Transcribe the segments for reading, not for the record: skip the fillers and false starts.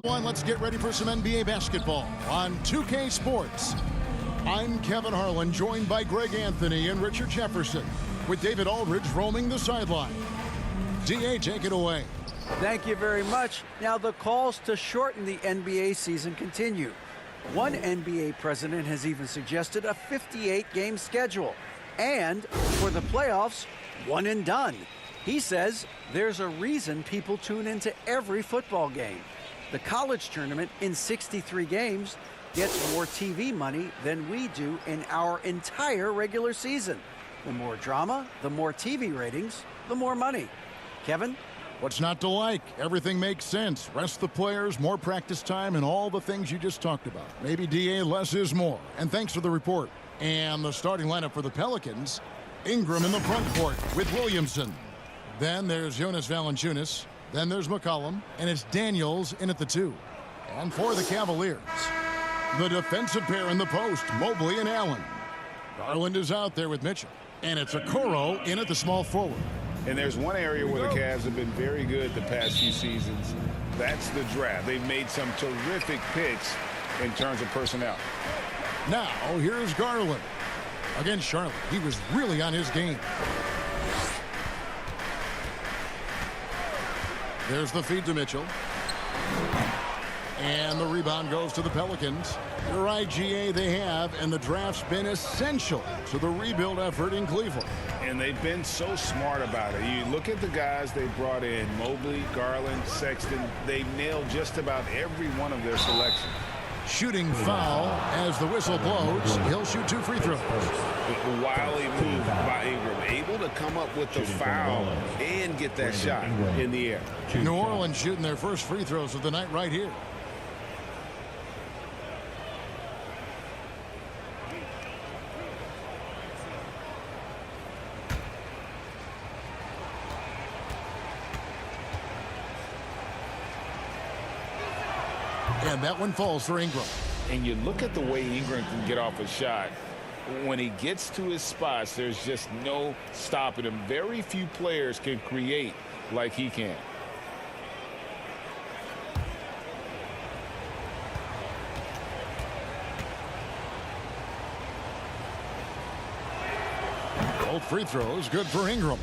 Let's get ready for some NBA basketball on 2K Sports. I'm Kevin Harlan, joined by Greg Anthony and Richard Jefferson, with David Aldridge roaming the sideline. DA, take it away. Thank you very much. Now, the calls to shorten the NBA season continue. One NBA president has even suggested a 58-game schedule. And for the playoffs, one and done. He says there's a reason people tune into every football game. The college tournament in 63 games gets more TV money than we do in our entire regular season. The more drama, the more TV ratings, the more money. Kevin? What's not to like? Everything makes sense. Rest the players, more practice time, and all the things you just talked about. Maybe, DA, less is more. And thanks for the report. And the starting lineup for the Pelicans, Ingram in the front court with Williamson. Then there's Jonas Valanciunas. Then there's McCollum, and it's Daniels in at the 2. And for the Cavaliers, the defensive pair in the post, Mobley and Allen. Garland is out there with Mitchell. And it's Okoro in at the small forward. And there's one area where the Cavs have been very good the past few seasons. That's the draft. They've made some terrific picks in terms of personnel. Now, here's Garland. Against Charlotte, he was really on his game. There's the feed to Mitchell. And the rebound goes to the Pelicans. You're right, GA, they have, and the draft's been essential to the rebuild effort in Cleveland. And they've been so smart about it. You look at the guys they brought in, Mobley, Garland, Sexton. They've nailed just about every one of their selections. Shooting foul as the whistle blows. He'll shoot 2 free throws. Wily move by Ingram, able to come up with the foul and get that shot in the air. New Orleans shooting their first free throws of the night right here. And that one falls for Ingram. And you look at the way Ingram can get off a shot. When he gets to his spots, there's just no stopping him. Very few players can create like he can. Both free throws good for Ingram.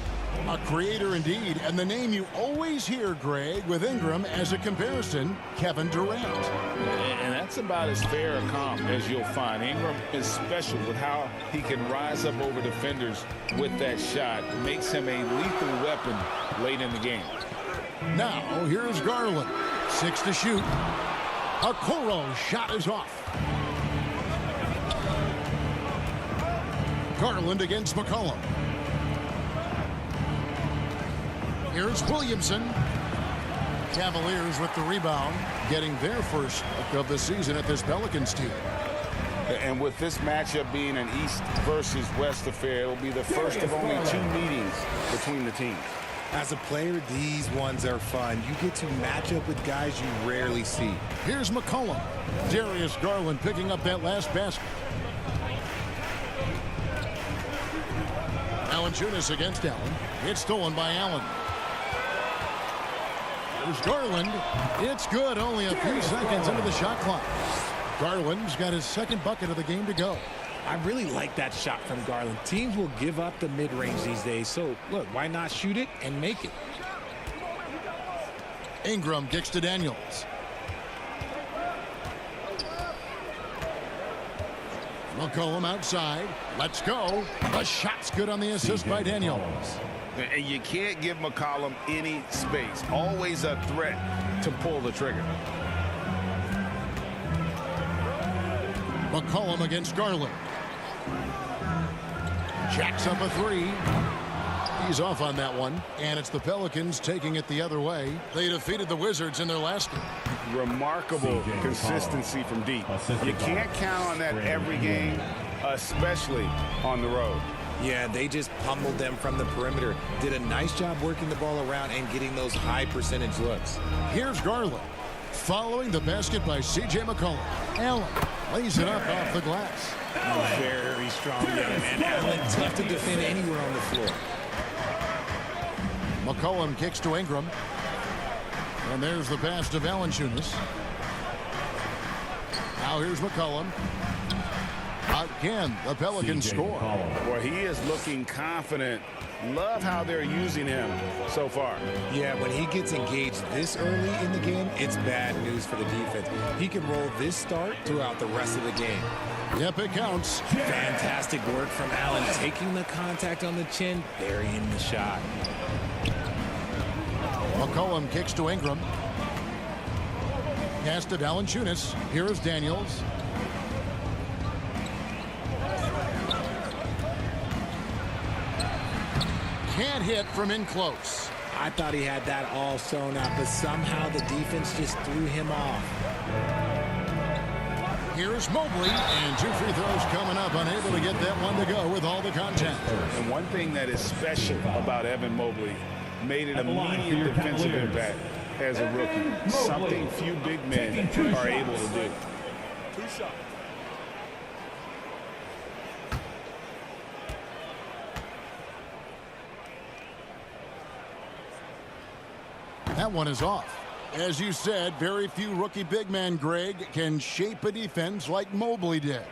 A creator indeed, and the name you always hear, Greg, with Ingram as a comparison, Kevin Durant. And that's about as fair a comp as you'll find. Ingram is special with how he can rise up over defenders with that shot. Makes him a lethal weapon late in the game. Now, here's Garland. 6 to shoot. Okoro's shot is off. Garland against McCollum. Here's Williamson. Cavaliers with the rebound, getting their first of the season at this Pelicans team. And with this matchup being an East versus West affair, it'll be the first of only 2 meetings between the teams. As a player, these ones are fun. You get to match up with guys you rarely see. Here's McCollum. Darius Garland picking up that last basket. Valanciunas against Allen. It's stolen by Allen. There's Garland. It's good. Only a few seconds into the shot clock. Garland's got his second bucket of the game to go. I really like that shot from Garland. Teams will give up the mid-range these days. So, look, why not shoot it and make it? Ingram kicks to Daniels. McCollum outside. Let's go. The shot's good on the assist by Daniels. And you can't give McCollum any space. Always a threat to pull the trigger. McCollum against Garland. Jacks up a 3. He's off on that one. And it's the Pelicans taking it the other way. They defeated the Wizards in their last game. Remarkable consistency from deep. You can't count on that every game, especially on the road. Yeah, they just pummeled them from the perimeter. Did a nice job working the ball around and getting those high percentage looks. Here's Garland. Following the basket by C.J. McCollum. Allen lays it up off the glass. Very strong young man. Allen tough to defend anywhere on the floor. McCollum kicks to Ingram. And there's the pass to Valanciunas. Now here's McCollum. Again, the Pelicans score. Well, he is looking confident. Love how they're using him so far. Yeah, when he gets engaged this early in the game, it's bad news for the defense. He can roll this start throughout the rest of the game. Yep, it counts. Fantastic work from Allen, taking the contact on the chin, burying the shot. McCollum kicks to Ingram. Pass to Valanciunas. Here is Daniels. Can't hit from in close. I thought he had that all sewn up, but somehow the defense just threw him off. Here's Mobley, and 2 free throws coming up, unable to get that one to go with all the contact. And one thing that is special about Evan Mobley, made an immediate defensive impact as a rookie. Something few big men are able to do. 2 shots. That one is off. As you said, very few rookie big men, Greg, can shape a defense like Mobley did.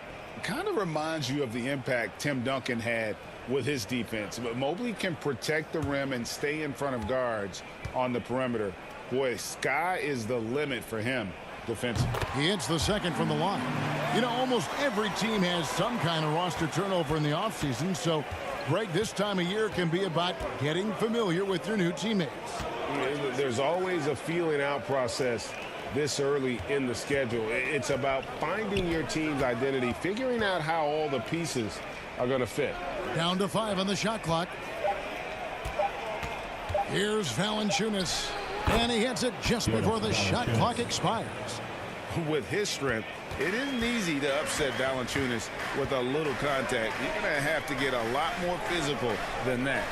Kind of reminds you of the impact Tim Duncan had with his defense. But Mobley can protect the rim and stay in front of guards on the perimeter. Boy, sky is the limit for him defensively. He hits the second from the line. You know, almost every team has some kind of roster turnover in the offseason, so, Greg, this time of year can be about getting familiar with your new teammates. There's always a feeling out process this early in the schedule. It's about finding your team's identity, figuring out how all the pieces are going to fit. Down to 5 on the shot clock. Here's Valanciunas, and he hits it just before the shot clock expires. With his strength, it isn't easy to upset Valanciunas with a little contact. You're going to have to get a lot more physical than that.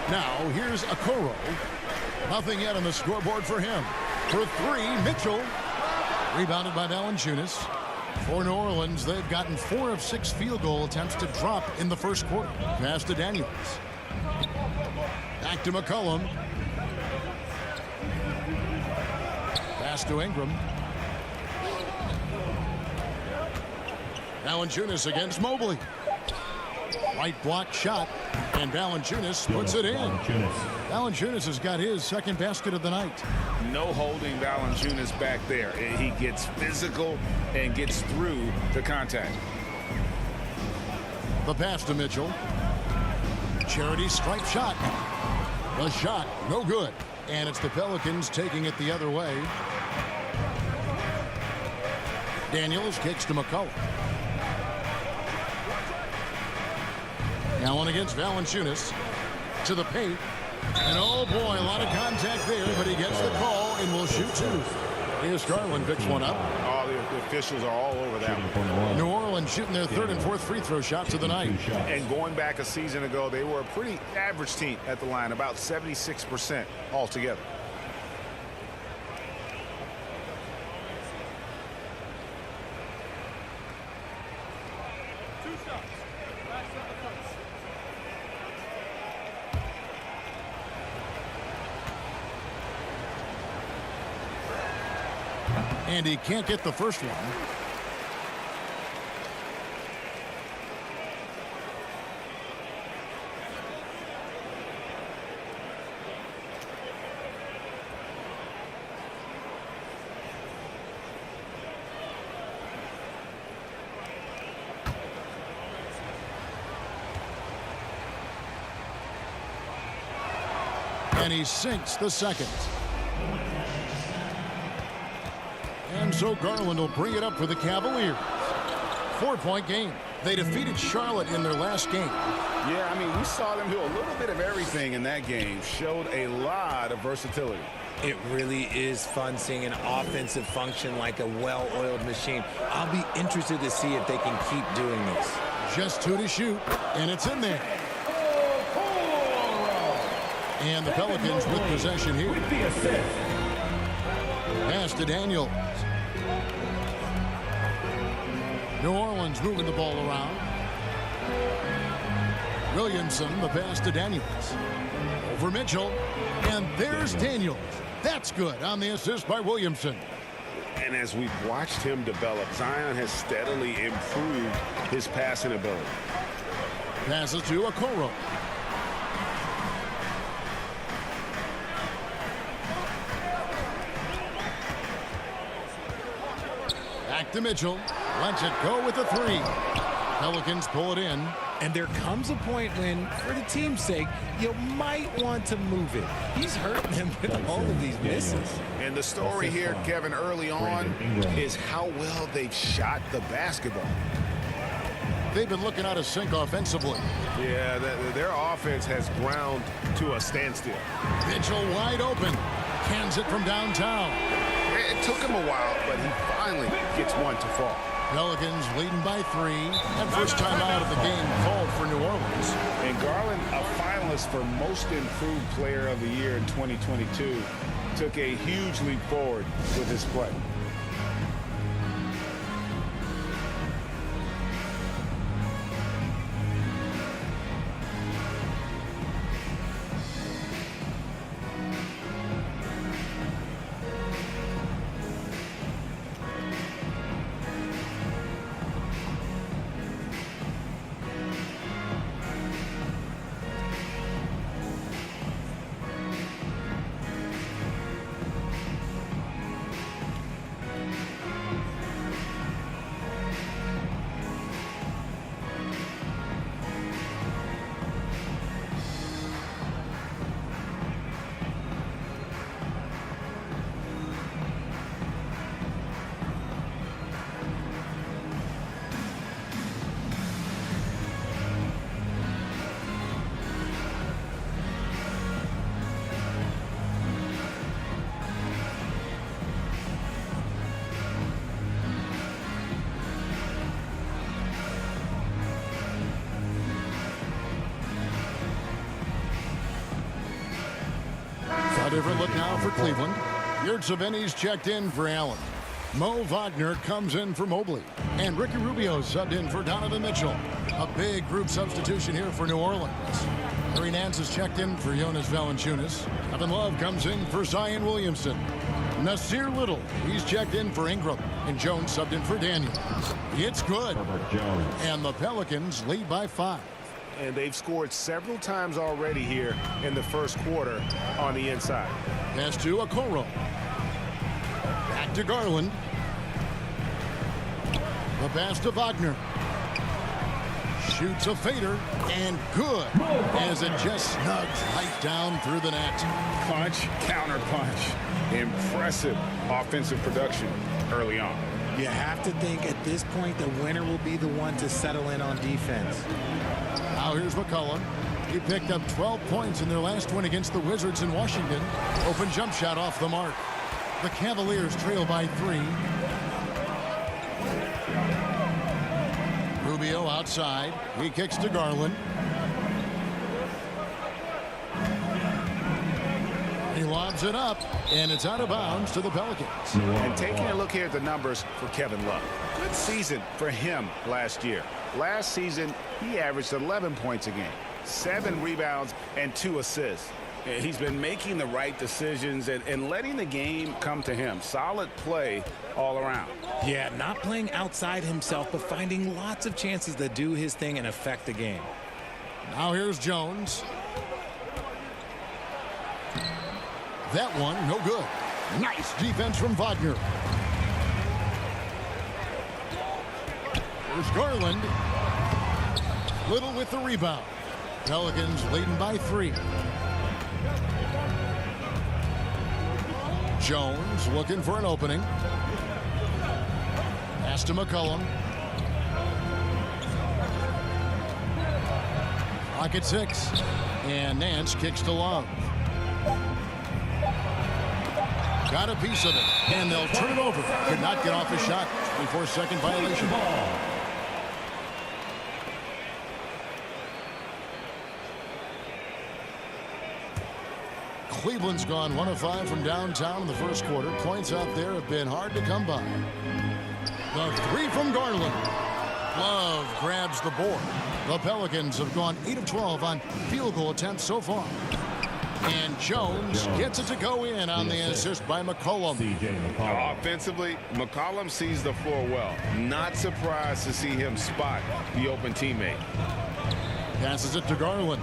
Now, here's Okoro. Nothing yet on the scoreboard for him. For 3, Mitchell. Rebounded by Valanciunas. For New Orleans, they've gotten 4 of 6 field goal attempts to drop in the first quarter. Pass to Daniels. Back to McCollum. Pass to Ingram. Valanciunas against Mobley. Right block shot, and Valanciunas puts it in. Valanciunas has got his second basket of the night. No holding Valanciunas back there. He gets physical and gets through the contact. The pass to Mitchell. Charity stripe shot. The shot, no good. And it's the Pelicans taking it the other way. Daniels kicks to McCollum. Allen against Valanciunas. To the paint. And oh boy, a lot of contact there, but he gets the call and will shoot 2. Here's Garland, picks one up. Oh, the officials are all over that one. New Orleans shooting their 3rd and 4th free throw shots of the night. And going back a season ago, they were a pretty average team at the line, about 76% altogether. And he can't get the first one. And he sinks the second. And so Garland will bring it up for the Cavaliers. 4-point game. They defeated Charlotte in their last game. Yeah, I mean, we saw them do a little bit of everything in that game. Showed a lot of versatility. It really is fun seeing an offensive function like a well-oiled machine. I'll be interested to see if they can keep doing this. Just 2 to shoot, and it's in there. And the Pelicans with possession here. Pass to Daniels. New Orleans moving the ball around. Williamson, the pass to Daniels. Over Mitchell. And there's Daniels. That's good on the assist by Williamson. And as we've watched him develop, Zion has steadily improved his passing ability. Passes to Okoro. Back to Mitchell. Lets it go with the three. Pelicans pull it in. And there comes a point when, for the team's sake, you might want to move it. He's hurting them with all of these misses. And the story here, Kevin, early on is how well they've shot the basketball. They've been looking out of sync offensively. Yeah, their offense has ground to a standstill. Mitchell wide open. Cans it from downtown. It took him a while, but he finally gets one to fall. Pelicans leading by 3. And first time out of the game called for New Orleans. And Garland, a finalist for Most Improved Player of the Year in 2022, took a huge leap forward with his play. Different look now for Cleveland. Yurtseven's checked in for Allen. Mo Wagner comes in for Mobley. And Ricky Rubio subbed in for Donovan Mitchell. A big group substitution here for New Orleans. Harry Nance is checked in for Jonas Valanciunas. Kevin Love comes in for Zion Williamson. Nasir Little, he's checked in for Ingram. And Jones subbed in for Daniels. It's good. And the Pelicans lead by 5. And they've scored several times already here in the first quarter on the inside. Pass to Okoro. Back to Garland. The pass to Wagner. Shoots a fader, and good, as it just snugs right down through the net. Punch, counter punch. Impressive offensive production early on. You have to think at this point the winner will be the one to settle in on defense. Now here's McCollum. He picked up 12 points in their last win against the Wizards in Washington. Open jump shot off the mark. The Cavaliers trail by 3. Rubio outside. He kicks to Garland. He lobs it up, and it's out of bounds to the Pelicans. And taking a look here at the numbers for Kevin Love. Good season for him last year. Last season, he averaged 11 points a game, 7 rebounds, and 2 assists. He's been making the right decisions and letting the game come to him. Solid play all around. Yeah, not playing outside himself, but finding lots of chances to do his thing and affect the game. Now here's Jones. That one, no good. Nice defense from Wagner. Here's Garland. Little with the rebound. Pelicans leading by 3. Jones looking for an opening. Pass to McCollum. Clock at 6. And Nance kicks to Love. Got a piece of it. And they'll turn it over. Could not get off the shot. 24-second violation. Cleveland's gone 1 of 5 from downtown in the first quarter. Points out there have been hard to come by. The 3 from Garland. Love grabs the board. The Pelicans have gone 8 of 12 on field goal attempts so far. And Jones gets it to go in on the assist by McCollum. Offensively, McCollum sees the floor well. Not surprised to see him spot the open teammate. Passes it to Garland.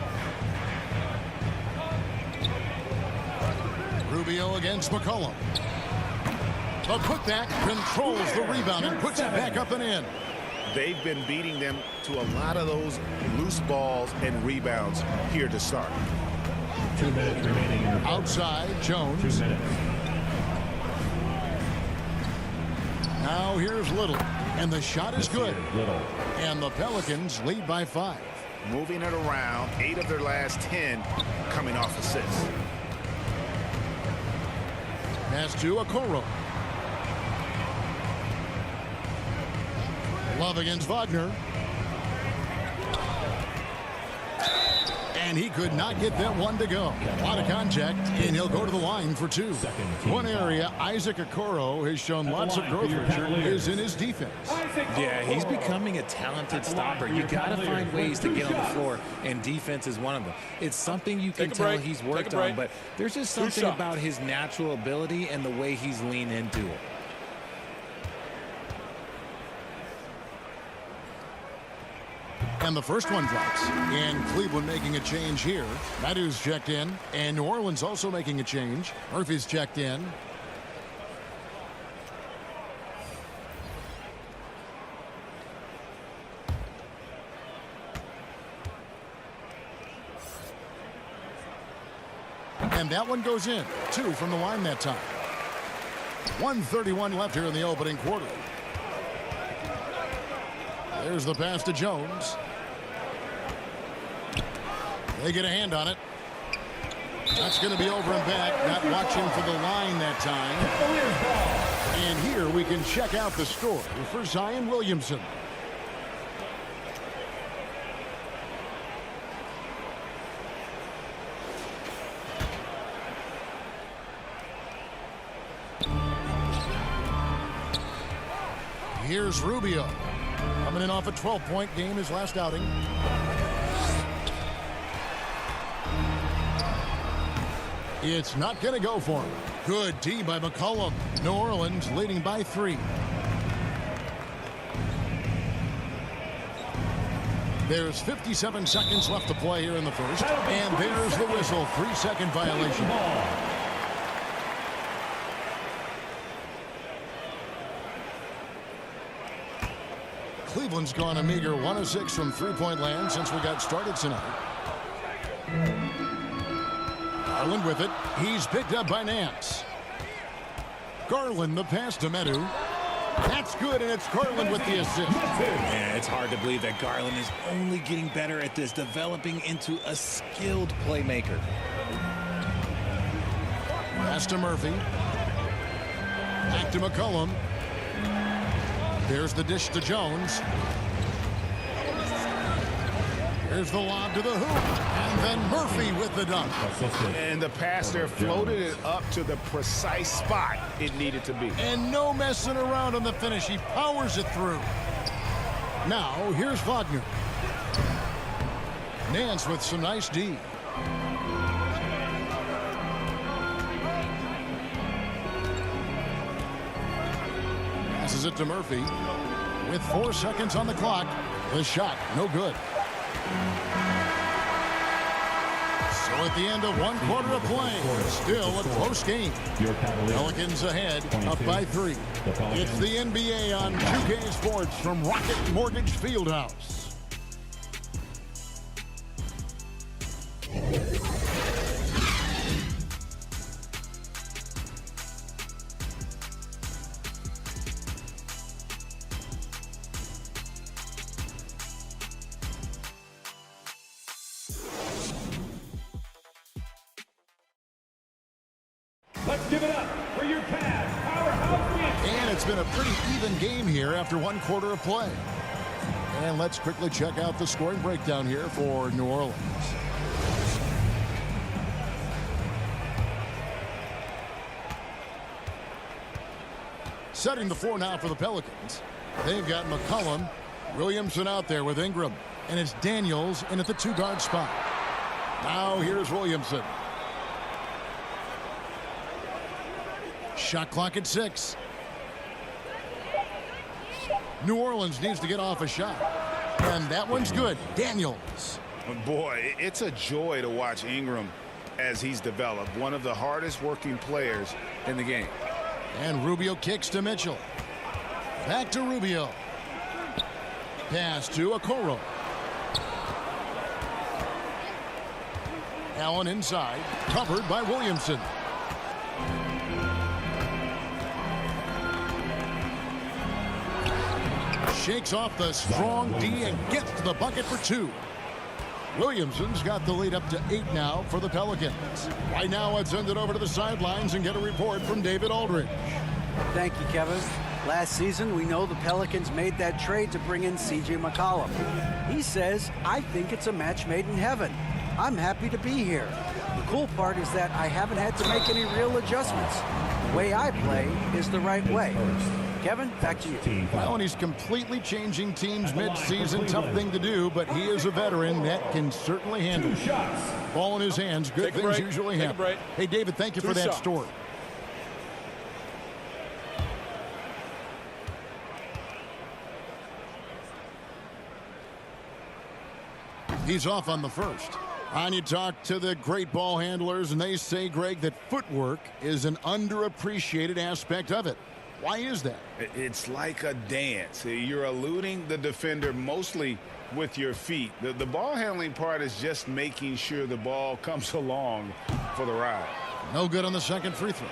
Rubio against McCollum. A putback controls the rebound and puts it back up and in. They've been beating them to a lot of those loose balls and rebounds here to start. 2 minutes remaining. Outside, Jones. 2 minutes. Now here's Little. And the shot is good. Little. And the Pelicans lead by 5. Moving it around, 8 of their last 10 coming off assists. Pass to Okoro. Love against Wagner. And he could not get that one to go. A lot of contact, and he'll go to the line for 2. One area Isaac Okoro has shown lots of growth, Richard, is in his defense. Yeah, he's becoming a talented stopper. You got to find ways to get on the floor, and defense is one of them. It's something you can tell he's worked on, but there's just something about his natural ability and the way he's leaned into it. And the first one drops. And Cleveland making a change here. Madu's checked in. And New Orleans also making a change. Murphy's checked in. And that one goes in. 2 from the line that time. 1:31 left here in the opening quarter. There's the pass to Jones. They get a hand on it. That's going to be over and back. Not watching for the line that time. And here we can check out the score for Zion Williamson. Here's Rubio. Coming in off a 12-point game his last outing. It's not going to go for him. Good D by McCollum. New Orleans leading by 3. There's 57 seconds left to play here in the first. And there's the whistle. 3-second violation. Cleveland's gone a meager 1 of 6 from three-point land since we got started tonight. Garland with it. He's picked up by Nance. Garland the pass to Medu. That's good, and it's Garland with the assist. Yeah, it's hard to believe that Garland is only getting better at this, developing into a skilled playmaker. Pass to Murphy. Back to McCollum. There's the dish to Jones. Here's the lob to the hoop. And then Murphy with the dunk. And the pass there floated it up to the precise spot it needed to be. And no messing around on the finish. He powers it through. Now, here's Wagner. Nance with some nice D. Passes it to Murphy. With 4 seconds on the clock, the shot, no good. So at the end of 1 quarter of play, still a close game. Pelicans ahead, up by 3. It's the NBA on 2K Sports from Rocket Mortgage Fieldhouse. Let's give it up for your Cavs powerhouse. And it's been a pretty even game here after 1 quarter of play. And let's quickly check out the scoring breakdown here for New Orleans. Setting the floor now for the Pelicans. They've got McCollum, Williamson out there with Ingram, and it's Daniels in at the 2-guard spot. Now here's Williamson. Shot clock at 6. New Orleans needs to get off a shot. And that one's good. Daniels. Boy, it's a joy to watch Ingram as he's developed. One of the hardest working players in the game. And Rubio kicks to Mitchell. Back to Rubio. Pass to Okoro. Allen inside. Covered by Williamson. Shakes off the strong D and gets to the bucket for 2. Williamson's got the lead up to 8 now for the Pelicans. Right now, let's send it over to the sidelines and get a report from David Aldridge. Thank you, Kevin. Last season, we know the Pelicans made that trade to bring in C.J. McCollum. He says, I think it's a match made in heaven. I'm happy to be here. The cool part is that I haven't had to make any real adjustments. The way I play is the right way. Kevin, back to you. Well, and he's completely changing teams mid-season. Tough thing to do, but he is a veteran that can certainly handle it. Ball in his hands. Good things usually happen. Hey, David, thank you for that story. He's off on the first. And you talk to the great ball handlers, and they say, Greg, that footwork is an underappreciated aspect of it. Why is that? It's like a dance. You're eluding the defender mostly with your feet. The ball handling part is just making sure the ball comes along for the ride. No good on the second free throw.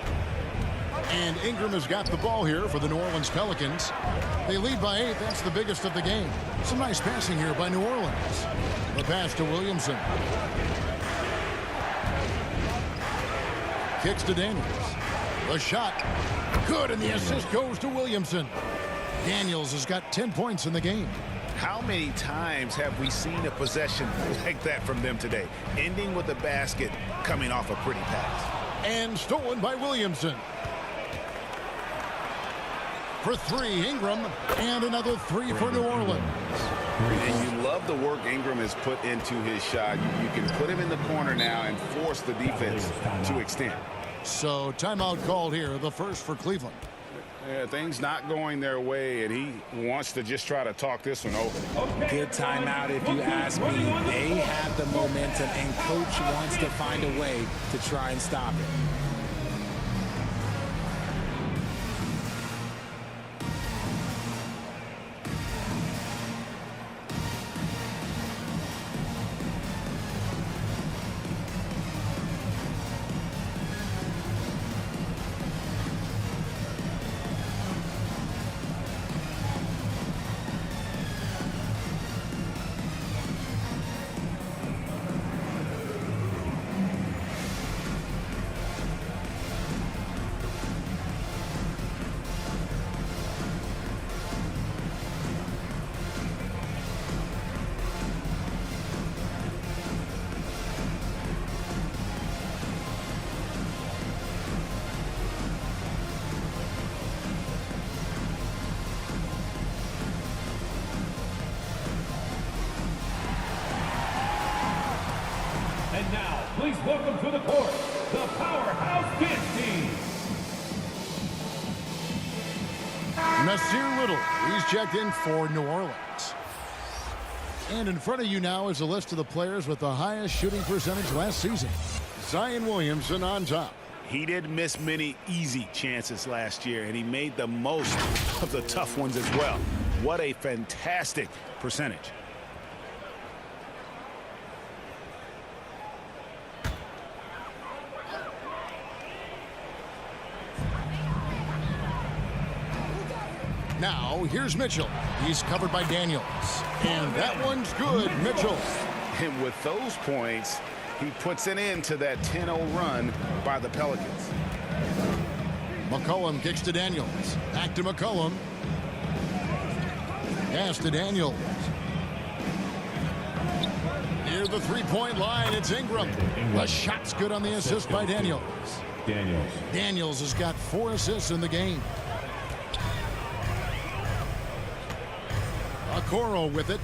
And Ingram has got the ball here for the New Orleans Pelicans. They lead by 8. That's the biggest of the game. Some nice passing here by New Orleans. The pass to Williamson. Kicks to Daniels. The shot. Good, and the assist goes to Williamson. Daniels has got 10 points in the game. How many times have we seen a possession like that from them today? Ending with a basket coming off a pretty pass. And stolen by Williamson. For 3, Ingram, and another 3 for New Orleans. And you love the work Ingram has put into his shot. You can put him in the corner now and force the defense to extend. So timeout called here, the first for Cleveland. Yeah, things not going their way, and he wants to just try to talk this one over. Good timeout if you ask me. They have the momentum, and coach wants to find a way to try and stop it. And now, please welcome to the court, the Powerhouse Dance Team. Nasir Little, he's checked in for New Orleans. And in front of you now is a list of the players with the highest shooting percentage last season. Zion Williamson on top. He didn't miss many easy chances last year, and he made the most of the tough ones as well. What a fantastic percentage. Now, here's Mitchell. He's covered by Daniels. And that one's good, Mitchell. And with those points, he puts an end to that 10-0 run by the Pelicans. McCollum kicks to Daniels. Back to McCollum. Pass to Daniels. Near the three-point line, it's Ingram. The shot's good on the assist by Daniels. Daniels has got 4 assists in the game. Okoro with it.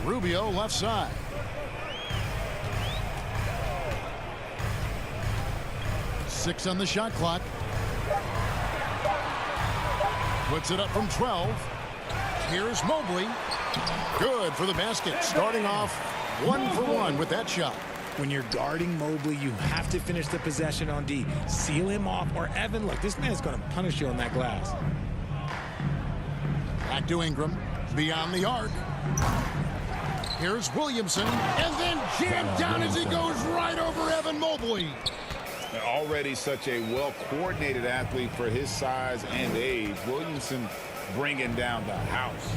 Rubio left side. 6 on the shot clock. Puts it up from 12. Here's Mobley. Good for the basket. Starting off 1 for 1 with that shot. When you're guarding Mobley, you have to finish the possession on D. Seal him off, or Evan, look, this man's going to punish you on that glass. Back to Ingram. Beyond the arc. Here's Williamson. And then jammed down as he goes right over Evan Mobley. Already such a well-coordinated athlete for his size and age. Williamson bringing down the house.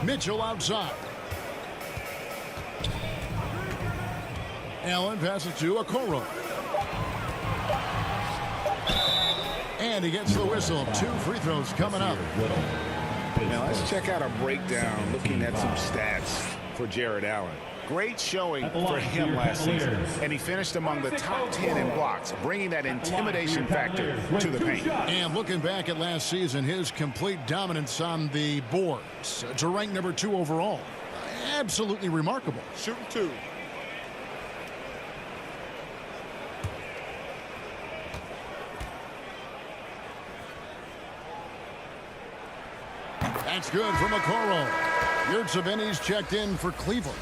Mitchell outside. Allen passes to Okoro. And he gets the whistle. 2 free throws coming up. Now let's check out a breakdown looking at some stats for Jared Allen. Great showing for him last season, and he finished among the top 10 in blocks, bringing that intimidation factor to the paint. And looking back at last season, his complete dominance on the boards to rank number 2 overall. Absolutely remarkable. Shooting 2. That's good from Okoro. Yurtseven's checked in for Cleveland.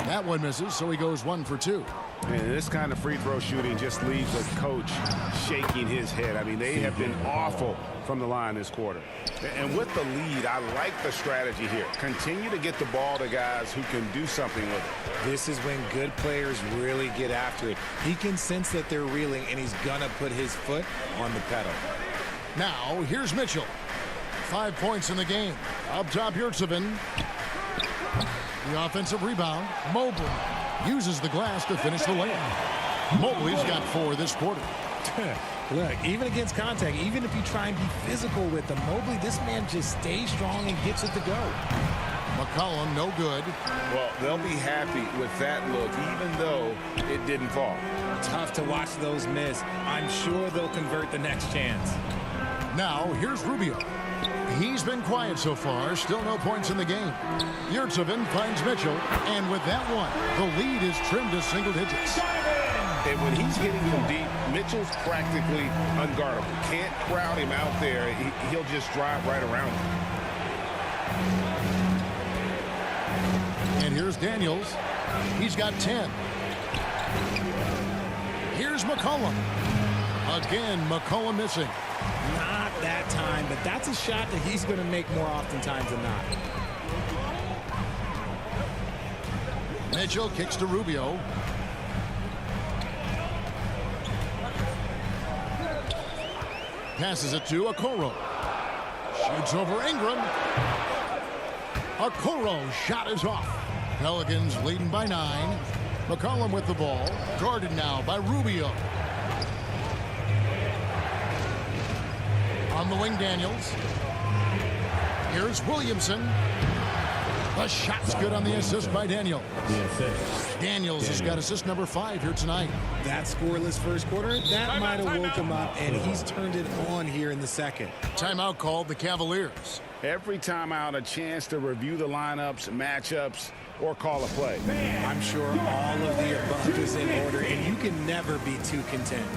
That one misses, so he goes 1 for 2. And this kind of free throw shooting just leaves a coach shaking his head. I mean, they have been awful from the line this quarter. And with the lead, I like the strategy here. Continue to get the ball to guys who can do something with it. This is when good players really get after it. He can sense that they're reeling, and he's going to put his foot on the pedal. Now, here's Mitchell. 5 points in the game. Up top, Yurtseven. The offensive rebound. Mobley uses the glass to finish the layup. Mobley's got 4 this quarter. Look, even against contact, even if you try and be physical with him, Mobley, this man just stays strong and gets it to go. McCollum, no good. Well, they'll be happy with that look, even though it didn't fall. Tough to watch those miss. I'm sure they'll convert the next chance. Now, here's Rubio. He's been quiet so far. Still no points in the game. Yurtseven finds Mitchell. And with that one, the lead is trimmed to single digits. And when he's hitting from deep, Mitchell's practically unguardable. Can't crowd him out there. He'll just drive right around him. And here's Daniels. He's got 10. Here's McCollum. Again, McCollum missing. Not that time, but that's a shot that he's going to make more oftentimes than not. Mitchell kicks to Rubio. Passes it to Okoro. Shoots over Ingram. Okoro shot is off. Pelicans leading by 9. McCollum with the ball. Guarded now by Rubio. On the wing, Daniels. Here's Williamson. The shot's good on the assist by Daniels. Daniels has got assist number 5 here tonight. That scoreless first quarter, that might have woke him up, and he's turned it on here in the second. Timeout called the Cavaliers. Every timeout, a chance to review the lineups, matchups, or call a play. I'm sure all of the above is in order, and you can never be too content.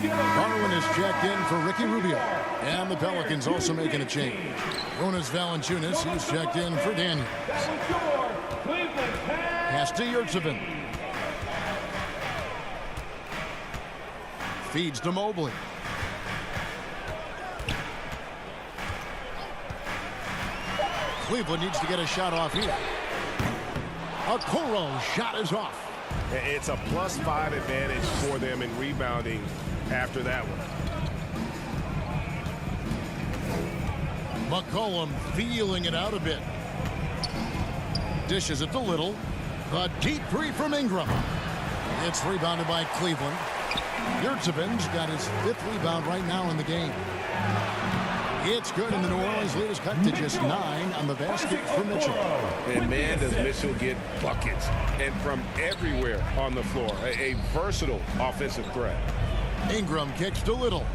Garland is checked in for Ricky Rubio. And the Pelicans also making a change. Jonas Valanciunas, he's checked in for Daniels. Pass to Yurtseven. Feeds to Mobley. Cleveland needs to get a shot off here. Okoro's shot is off. It's a +5 advantage for them in rebounding after that one. McCollum feeling it out a bit. Dishes it to Little. A deep three from Ingram. It's rebounded by Cleveland. Yurtseven's got his 5th rebound right now in the game. It's good, and the New Orleans lead is cut to just 9 on the basket for Mitchell. And man, does Mitchell get buckets, and from everywhere on the floor. A versatile offensive threat. Ingram kicks to Little.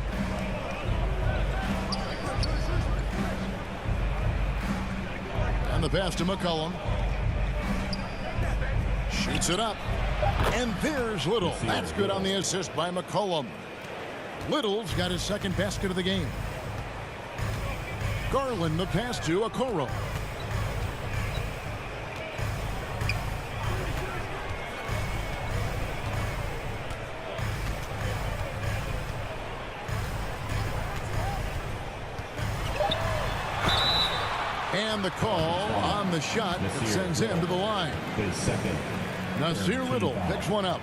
And the pass to McCollum. Shoots it up. And there's Little. That's good on the assist by McCollum. Little's got his 2nd basket of the game. Garland the pass to Okoro. And the call on the shot that sends him to the line. Nasir Little picks one up.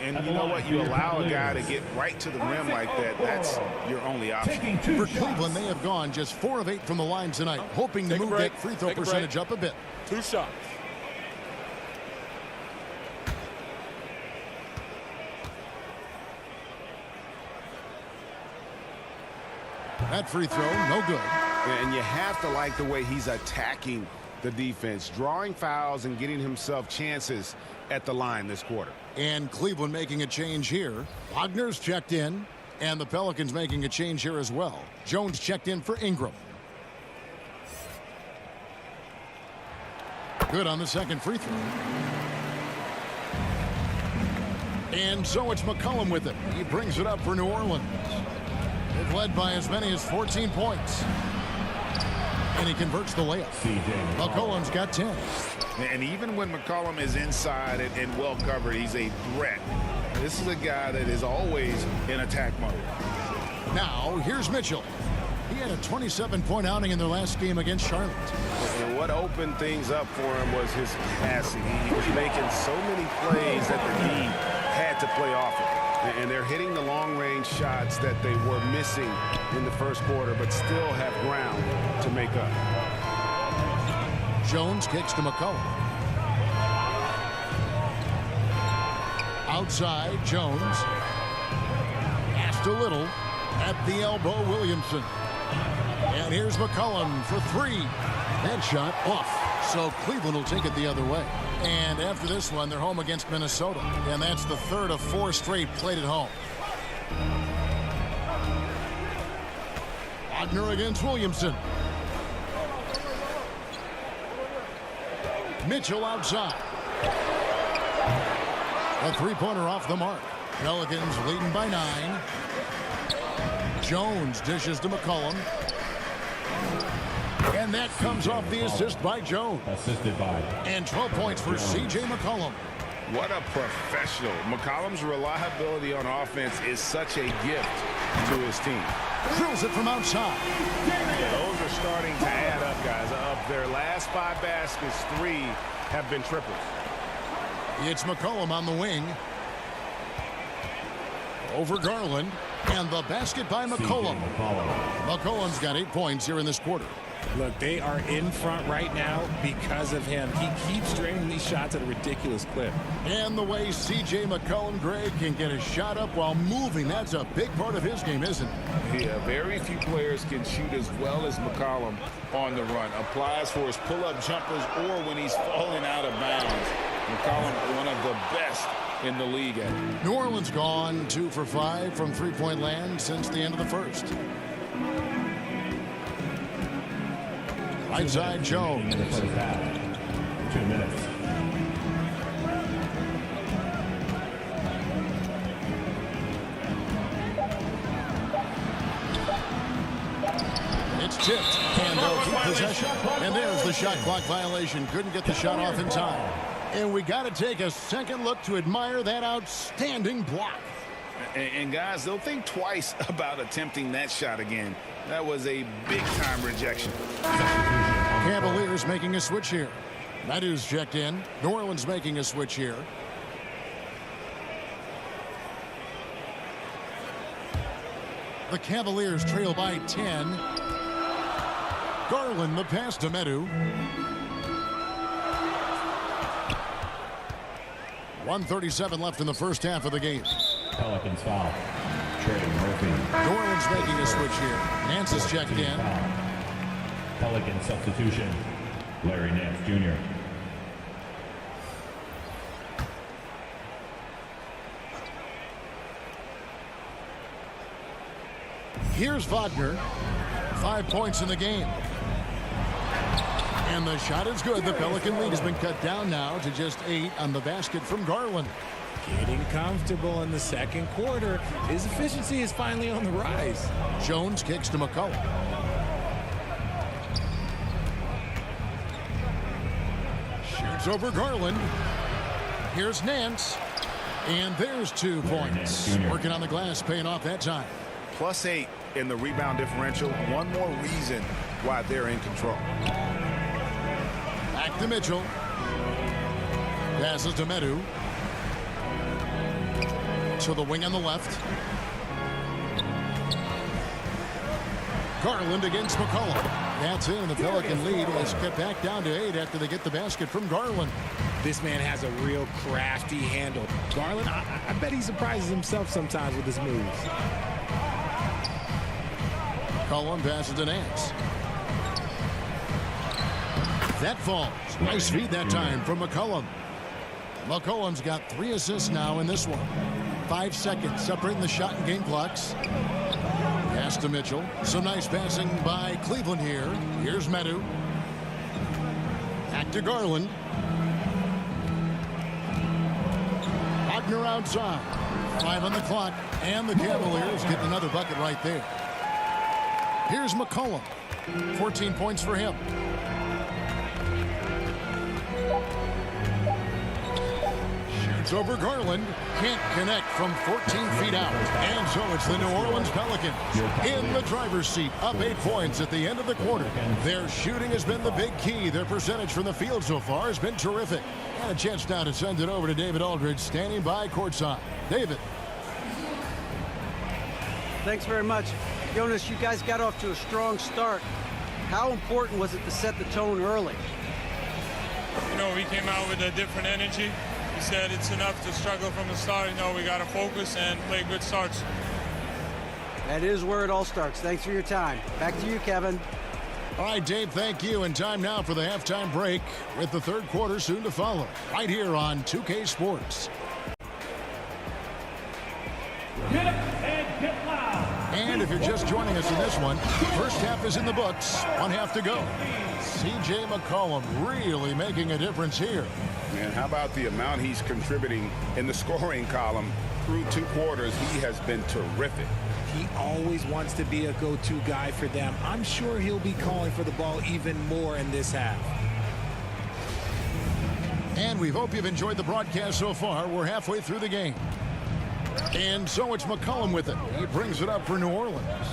And you know what? You allow a guy to get right to the rim like that, that's your only option. For Cleveland, they have gone just 4 of 8 from the line tonight, hoping to move that free throw percentage up a bit. 2 shots. That free throw, no good. And you have to like the way he's attacking the defense, drawing fouls and getting himself chances at the line this quarter. And Cleveland making a change here. Wagner's checked in, and the Pelicans making a change here as well. Jones checked in for Ingram. Good on the 2nd free throw. And so it's McCollum with it. He brings it up for New Orleans. They've led by as many as 14 points. And he converts the layup. McCollum's got 10. And even when McCollum is inside and well covered, he's a threat. This is a guy that is always in attack mode. Now, here's Mitchell. He had a 27-point outing in their last game against Charlotte. And what opened things up for him was his passing. He was making so many plays that the D had to play off of. And they're hitting the long-range shots that they were missing in the first quarter, but still have ground to make up. Jones kicks to McCollum. Outside, Jones. Pass to Little. At the elbow, Williamson. And here's McCollum for 3. That shot off. So Cleveland will take it the other way. And after this one, they're home against Minnesota. And that's the 3rd of 4 straight played at home. Wagner against Williamson. Mitchell outside. A 3-pointer off the mark. Pelicans leading by 9. Jones dishes to McCollum. And that comes off the assist by Jones. Assisted by. And 12 points for C.J. McCollum. What a professional. McCollum's reliability on offense is such a gift to his team. Drills it from outside. Those are starting to add up, guys. Of their last 5 baskets, 3 have been triples. It's McCollum on the wing. Over Garland. And the basket by McCollum. McCollum's got 8 points here in this quarter. Look, they are in front right now because of him. He keeps draining these shots at a ridiculous clip. And the way C.J. McCollum, Greg, can get a shot up while moving, that's a big part of his game, isn't it? Yeah, very few players can shoot as well as McCollum on the run. Applies for his pull-up jumpers or when he's falling out of bounds. McCollum, one of the best in the league at it. New Orleans gone 2 for 5 from 3-point land since the end of the first. Right side, Jones. 2 minutes. tipped, and they'll keep possession. And there's the shot clock violation. Couldn't get the shot off in time. And we got to take a second look to admire that outstanding block. And guys, they'll think twice about attempting that shot again. That was a big-time rejection. Cavaliers making a switch here. Meadows checked in. New Orleans making a switch here. The Cavaliers trail by 10. Garland the pass to Meadow. 1:37 left in the first half of the game. Pelicans foul. Trey Murphy. New Orleans making a switch here. Nance is checked in. Pelican substitution. Larry Nance Jr. Here's Wagner. 5 points in the game. And the shot is good. The Pelican lead has been cut down now to just 8 on the basket from Garland. Getting comfortable in the second quarter. His efficiency is finally on the rise. Jones kicks to McCullough. Shoots over Garland. Here's Nance. And there's 2 points. Working on the glass, paying off that time. +8 in the rebound differential. One more reason why they're in control. Back to Mitchell. Passes to Meadow. To the wing on the left. Garland against McCullough. That's in. The Pelican lead is cut back down to 8 after they get the basket from Garland. This man has a real crafty handle. Garland, I bet he surprises himself sometimes with his moves. McCollum passes to Nance. That falls. Nice feed that time from McCollum. McCollum's got 3 assists now in this one. 5 seconds separating the shot and game clocks. Pass to Mitchell. Some nice passing by Cleveland here. Here's Meadow. Back to Garland. Wagner outside. 5 on the clock. And the Cavaliers get another bucket right there. Here's McCollum. 14 points for him. Shoots over Garland. Can't connect from 14 feet out. And so it's the New Orleans Pelicans in the driver's seat, up 8 points at the end of the quarter. Their shooting has been the big key. Their percentage from the field so far has been terrific. And a chance now to send it over to David Aldridge, standing by courtside. David. Thanks very much. Jonas, you guys got off to a strong start. How important was it to set the tone early? You know, we came out with a different energy. We said it's enough to struggle from the start. You know, we got to focus and play good starts. That is where it all starts. Thanks for your time. Back to you, Kevin. All right, Dave, thank you. And time now for the halftime break with the third quarter soon to follow. Right here on 2K Sports. Get up and get loud. And if you're just joining us in this one, first half is in the books. 1 half to go. C.J. McCollum really making a difference here. Man, how about the amount he's contributing in the scoring column through 2 quarters? He has been terrific. He always wants to be a go-to guy for them. I'm sure he'll be calling for the ball even more in this half. And we hope you've enjoyed the broadcast so far. We're halfway through the game. And so it's McCollum with it. He brings it up for New Orleans.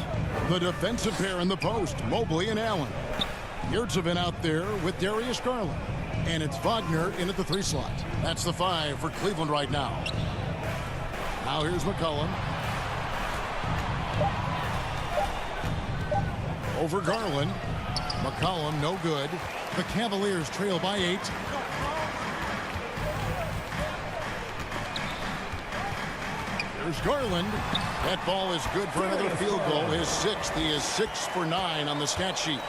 The defensive pair in the post, Mobley and Allen. Yurtsevin out there with Darius Garland. And it's Wagner in at the 3 slot. That's the 5 for Cleveland right now. Now here's McCollum. Over Garland. McCollum no good. The Cavaliers trail by 8. There's Garland. That ball is good for another field goal. His 6th. He is 6 for 9 on the stat sheet.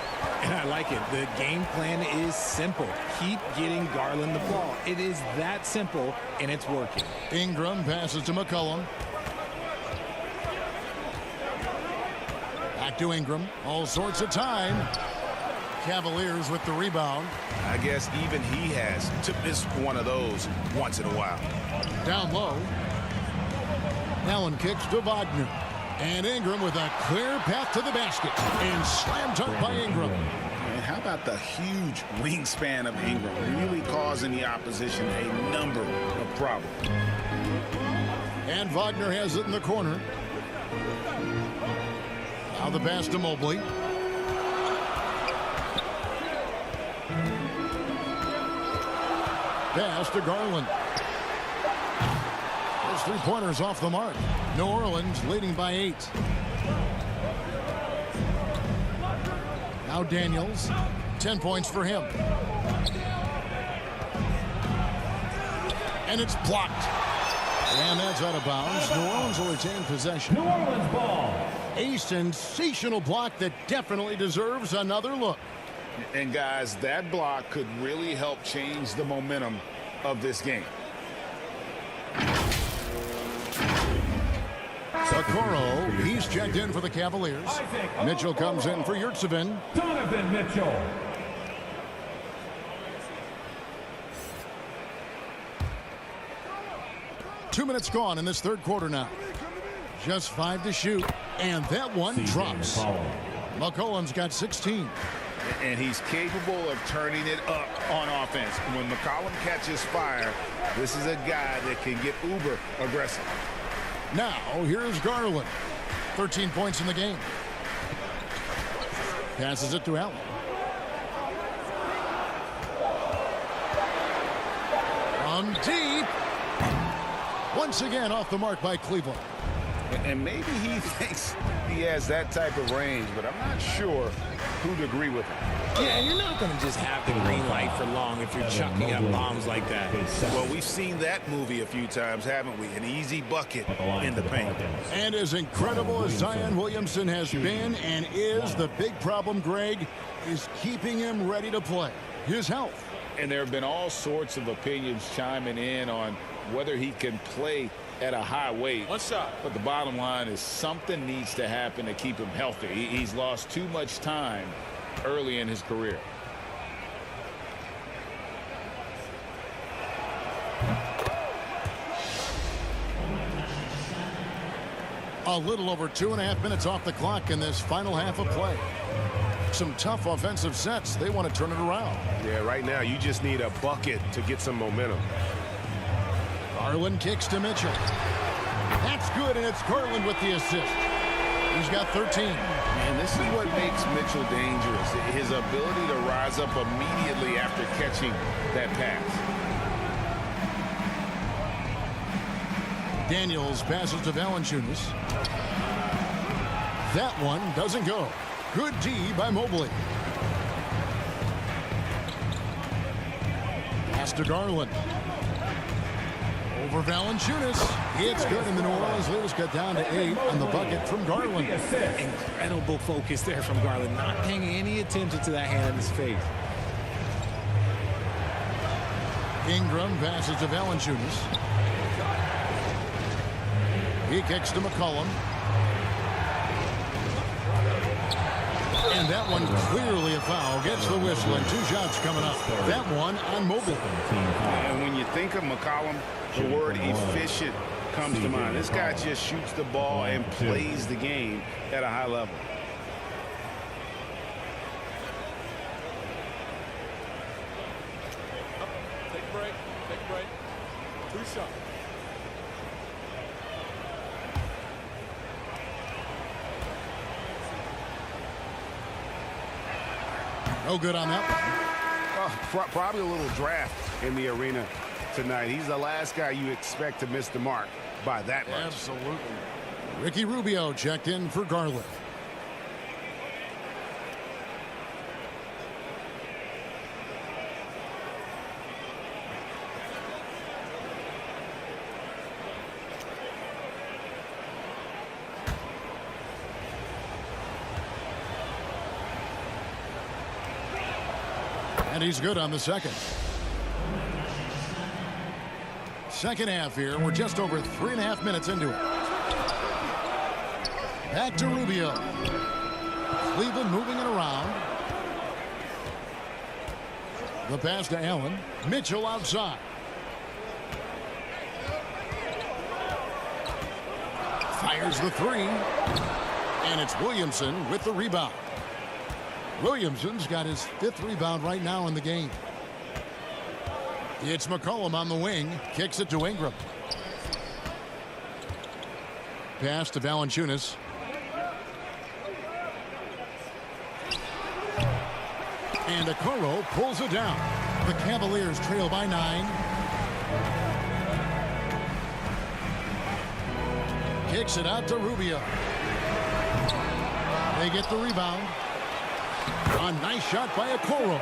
And I like it. The game plan is simple. Keep getting Garland the ball. It is that simple, and it's working. Ingram passes to McCollum. Back to Ingram. All sorts of time. Cavaliers with the rebound. I guess even he has to miss one of those once in a while. Down low. Allen kicks to Wagner. And Ingram with a clear path to the basket. And slam dunk by Ingram. And how about the huge wingspan of Ingram, really causing the opposition a number of problems. And Wagner has it in the corner. Now the pass to Mobley. Pass to Garland. His three-pointers off the mark. New Orleans leading by 8. Now Daniels. 10 points for him. And it's blocked. And that's out of bounds. New Orleans will retain possession. New Orleans ball. A sensational block that definitely deserves another look. And guys, that block could really help change the momentum of this game. Okoro, he's checked in for the Cavaliers. Mitchell comes in for Yurtseven. Donovan Mitchell. Two minutes gone in this third quarter now. Just 5 to shoot. And that one drops. McCollum's got 16. And he's capable of turning it up on offense. When McCollum catches fire, this is a guy that can get uber aggressive. Now, here's Garland. 13 points in the game. Passes it to Allen. From deep. Once again off the mark by Cleveland. And maybe he thinks he has that type of range, but I'm not sure who'd agree with him. Yeah, and you're not going to just have the green light for long if you're chucking up bombs like that. Well, we've seen that movie a few times, haven't we? An easy bucket in the paint. And as incredible as Zion Williamson has been and is, the big problem, Greg, is keeping him ready to play. His health. And there have been all sorts of opinions chiming in on whether he can play at a high weight. One shot. But the bottom line is something needs to happen to keep him healthy. He's lost too much time early in his career. A little over 2.5 minutes off the clock in this final half of play. Some tough offensive sets. They want to turn it around. Yeah, right now you just need a bucket to get some momentum. Garland kicks to Mitchell. That's good, and it's Garland with the assist. He's got 13. And this is what makes Mitchell dangerous. His ability to rise up immediately after catching that pass. Daniels passes to Valanciunas. That one doesn't go. Good D by Mobley. Pass to Garland. Over Valanciunas. It's good, and the New Orleans leaders cut down to 8 on the bucket from Garland. Incredible focus there from Garland, not paying any attention to that hand in his face. Ingram passes to Valanciunas. He kicks to McCollum. And that one clearly a foul. Gets the whistle, and 2 shots coming up. That one on Mobley. And when you think of McCollum, the word efficient comes to mind. This guy just shoots the ball and plays the game at a high level. Take a break. Take a break. 2 shots. No good on that one. Probably a little draft in the arena tonight. He's the last guy you expect to miss the mark by that much. Absolutely. Ricky Rubio checked in for Garland. And he's good on the second. Second half here. We're just over 3.5 minutes into it. Back to Rubio. Cleveland moving it around. The pass to Allen. Mitchell outside. Fires the three. And it's Williamson with the rebound. Williamson's got his 5th rebound right now in the game. It's McCollum on the wing. Kicks it to Ingram. Pass to Valanciunas. And Okoro pulls it down. The Cavaliers trail by 9. Kicks it out to Rubio. They get the rebound. A nice shot by Okoro.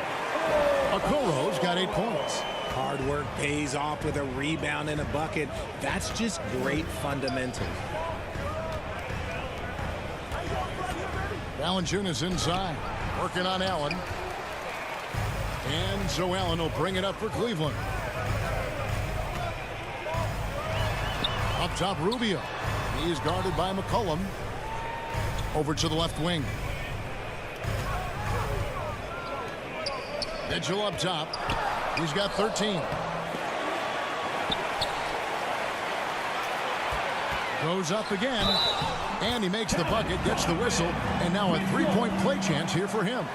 Okoro's got 8 points. Hard work pays off with a rebound and a bucket. That's just great fundamentals. Valanciunas inside. Working on Allen. And so Allen will bring it up for Cleveland. Up top, Rubio. He's guarded by McCollum. Over to the left wing. Mitchell up top. He's got 13. Goes up again. And he makes the bucket, gets the whistle, and now a 3-point play chance here for him.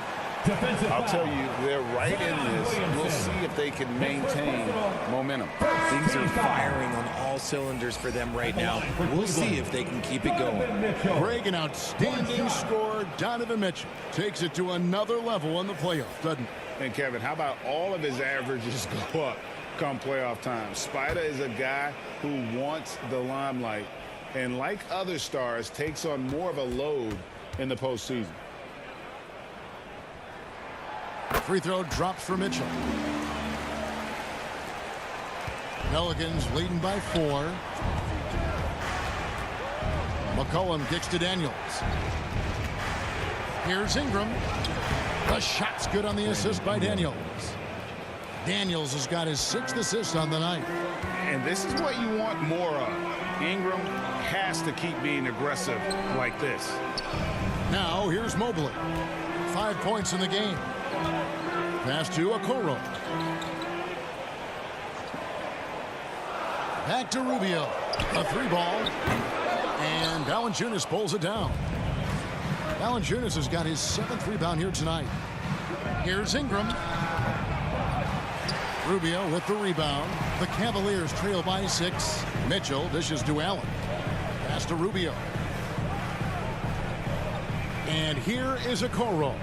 I'll tell you, they're right in this. We'll see if they can maintain momentum. Things are firing on all cylinders for them right now. We'll see if they can keep it going. Greg, an outstanding scorer. Donovan Mitchell takes it to another level in the playoffs, doesn't he? And Kevin, how about all of his averages go up come playoff time? Spider is a guy who wants the limelight, and like other stars, takes on more of a load in the postseason. Free throw drops for Mitchell. Pelicans leading by 4. McCollum kicks to Daniels. Here's Ingram. The shot's good on the assist by Daniels. Daniels has got his 6th assist on the night. And this is what you want more of. Ingram has to keep being aggressive like this. Now here's Mobley. 5 points in the game. Pass to Okoro. Back to Rubio. A 3-ball. And Valanciunas pulls it down. Valanciunas has got his 7th rebound here tonight. Here's Ingram. Rubio with the rebound. The Cavaliers trail by 6. Mitchell dishes to Allen. Pass to Rubio. And here is Okoro.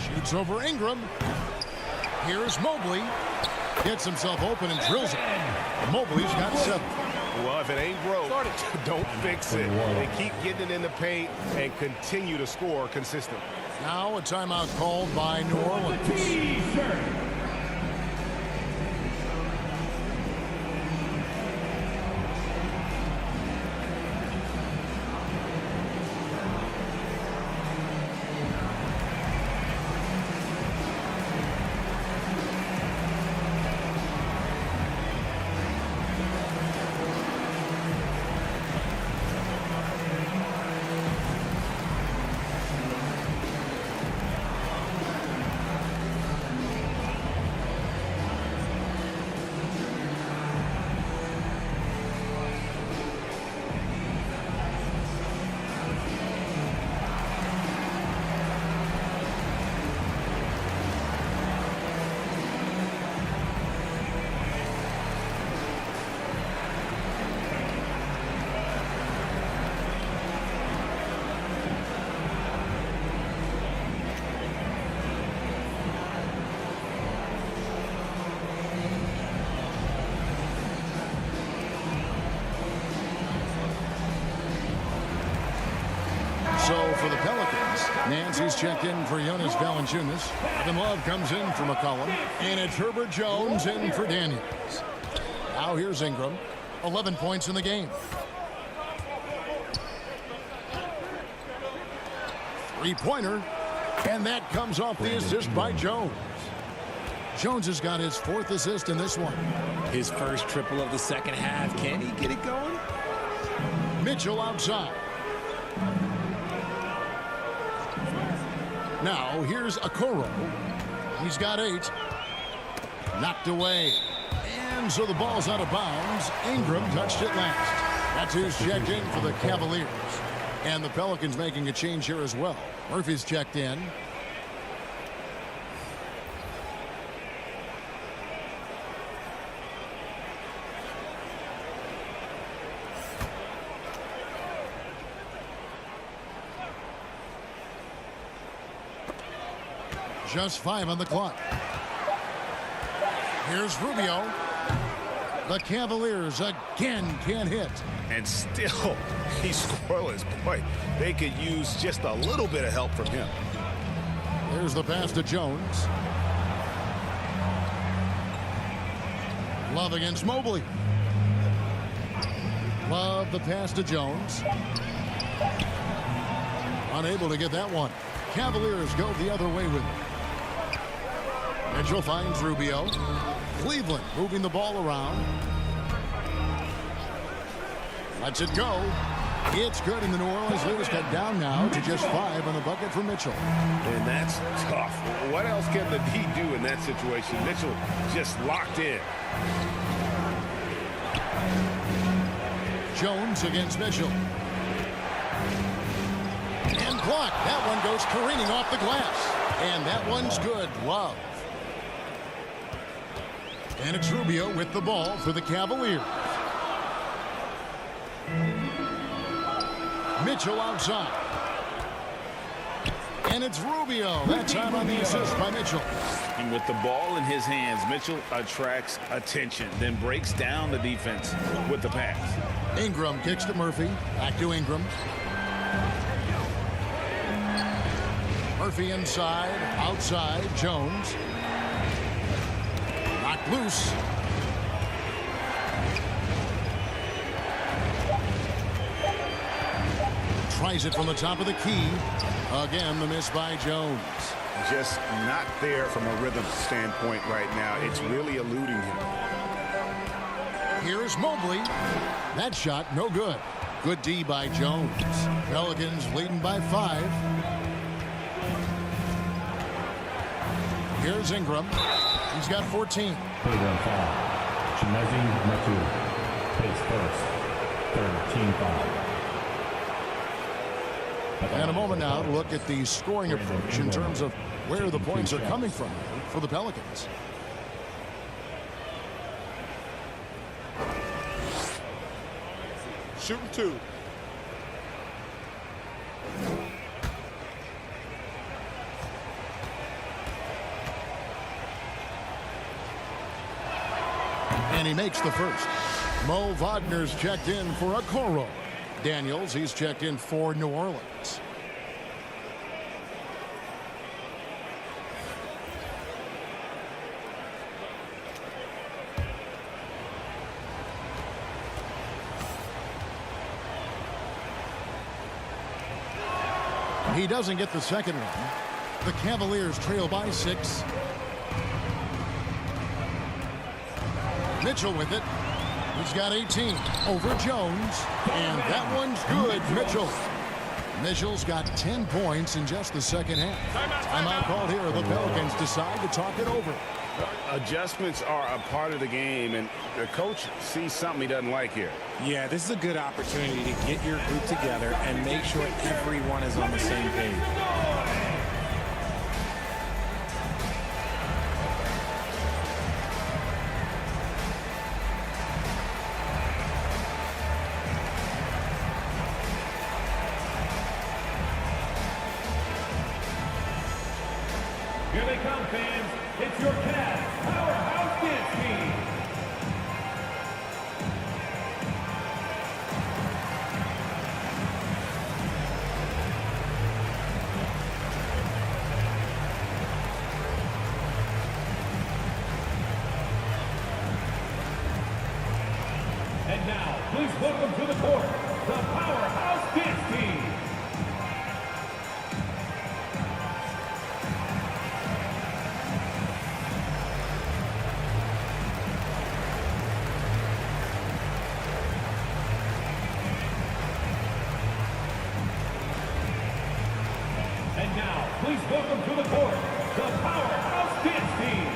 Shoots over Ingram. Here's Mobley. Gets himself open and drills it. Mobley's got 7. Well, if it ain't broke, don't fix it. They keep getting it in the paint and continue to score consistently. Now a timeout called by New Orleans. So for the Pelicans, Nancy's checked in for Jonas Valanciunas. Kevin Love comes in for McCollum. And it's Herbert Jones in for Daniels. Now here's Ingram. 11 points in the game. 3-pointer. And that comes off the assist by Jones. Jones has got his 4th assist in this one. His first triple of the second half. Can he get it going? Mitchell outside. Now here's Okoro. He's got 8. Knocked away. And so the ball's out of bounds. Ingram touched it last. That's who's checked in for the Cavaliers. And the Pelicans making a change here as well. Murphy's checked in. Just 5 on the clock. Here's Rubio. The Cavaliers again can't hit. And still, he's scoreless. Boy, they could use just a little bit of help from him. Here's the pass to Jones. Love against Mobley. Love the pass to Jones. Unable to get that one. Cavaliers go the other way with it. Mitchell finds Rubio. Cleveland moving the ball around. Lets it go. It's good, and the New Orleans leaders cut down now to just 5 on the bucket for Mitchell. And that's tough. What else can the D do in that situation? Mitchell just locked in. Jones against Mitchell. And blocked. That one goes careening off the glass. And that one's good. Love. And it's Rubio with the ball for the Cavaliers. Mitchell outside. And it's Rubio. That time on the assist by Mitchell. And with the ball in his hands, Mitchell attracts attention, then breaks down the defense with the pass. Ingram kicks to Murphy. Back to Ingram. Murphy inside. Outside. Jones. Knocked loose. Tries it from the top of the key. Again, the miss by Jones. Just not there from a rhythm standpoint right now. It's really eluding him. Here's Mobley. That shot, no good. Good D by Jones. Pelicans leading by 5. Here's Ingram. He's got 14. Playground foul. Chimezi Matu. Pace first. Third team foul. And a moment now to look at the scoring approach in terms of where the points are coming from for the Pelicans. Shooting 2. And he makes the first. Mo Wagner's checked in for Okoro. Daniels, he's checked in for New Orleans. He doesn't get the second one. The Cavaliers trail by 6. Mitchell with it. He's got 18 over Jones, and that one's good. Mitchell's got 10 points in just the second half. Timeout called here. The Pelicans decide to talk it over. Adjustments are a part of the game, and the coach sees something he doesn't like here. Yeah, this is a good opportunity to get your group together and make sure everyone is on the same page. Here they come, fans. It's your Cavs Powerhouse Dance Team. And now, please welcome to the court, the Powerhouse Dance Team. And now, please welcome to the court, the Powerhouse Dance Team.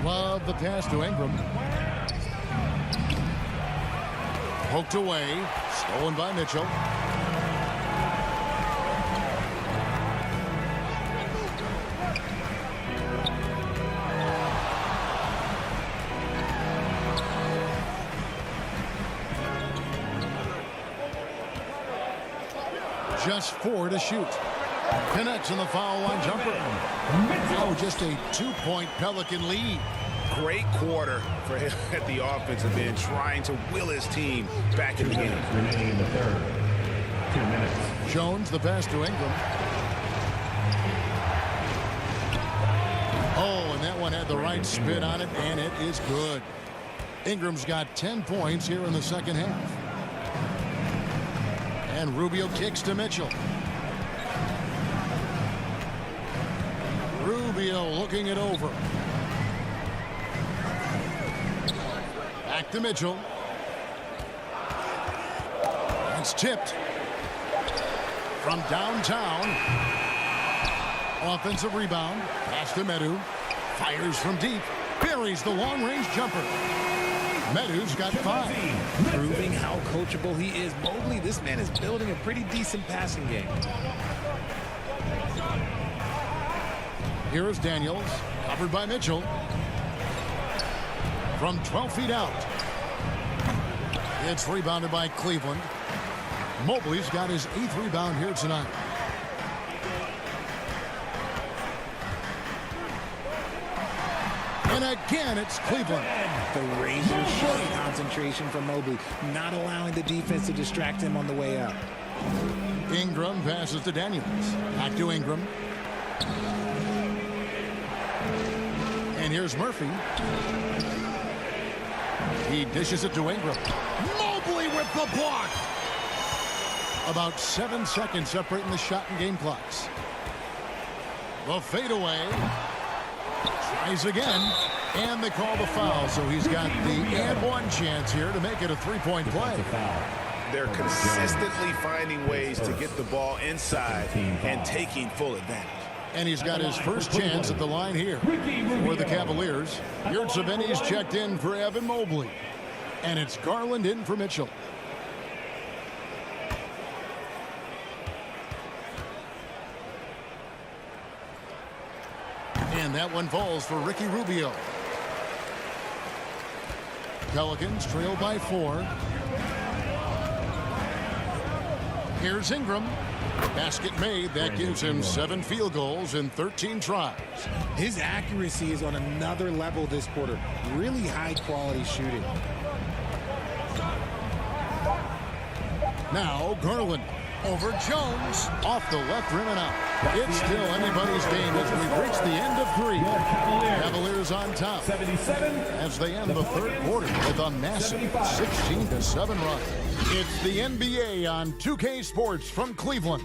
above the pass to Ingram. Poked away. Stolen by Mitchell. Just 4 to shoot. Connects on the foul line jumper. Oh, just a 2-point Pelican lead. Great quarter for him at the offensive end, trying to will his team back in the game. Remaining in the third. 2 minutes. Jones, the pass to Ingram. Oh, and that one had the right spin on it, and it is good. Ingram's got 10 points here in the second half. And Rubio kicks to Mitchell. Rubio looking it over. Back to Mitchell. It's tipped. From downtown. Offensive rebound. Pass to Medu. Fires from deep. Buries the long-range jumper. Medu's got 5. Proving how coachable he is. Mobley, this man is building a pretty decent passing game. Here's Daniels, covered by Mitchell. From 12 feet out. It's rebounded by Cleveland. Mobley's got his 8th rebound here tonight. And again, it's Cleveland. The razor-sharp concentration from Mobley, not allowing the defense to distract him on the way out. Ingram passes to Daniels. Back to Ingram. And here's Murphy. He dishes it to Ingram. Mobley with the block. About 7 seconds separating the shot and game clocks. The fadeaway. Tries again. And they call the foul, so he's got the and one chance here to make it a 3-point play. They're consistently finding ways to get the ball inside and taking full advantage. And he's got his first chance at the line here for the Cavaliers. Yurtseven's checked in for Evan Mobley. And it's Garland in for Mitchell. And that one falls for Ricky Rubio. Pelicans trail by 4. Here's Ingram. Basket made. That gives him 7 field goals in 13 tries. His accuracy is on another level this quarter. Really high quality shooting. Now Garland over Jones. Off the left rim and out. It's still anybody's game as we've reached the end of 3. Cavaliers on top 77 as they end the third quarter with a massive 16-7 run. It's the NBA on 2K Sports from Cleveland.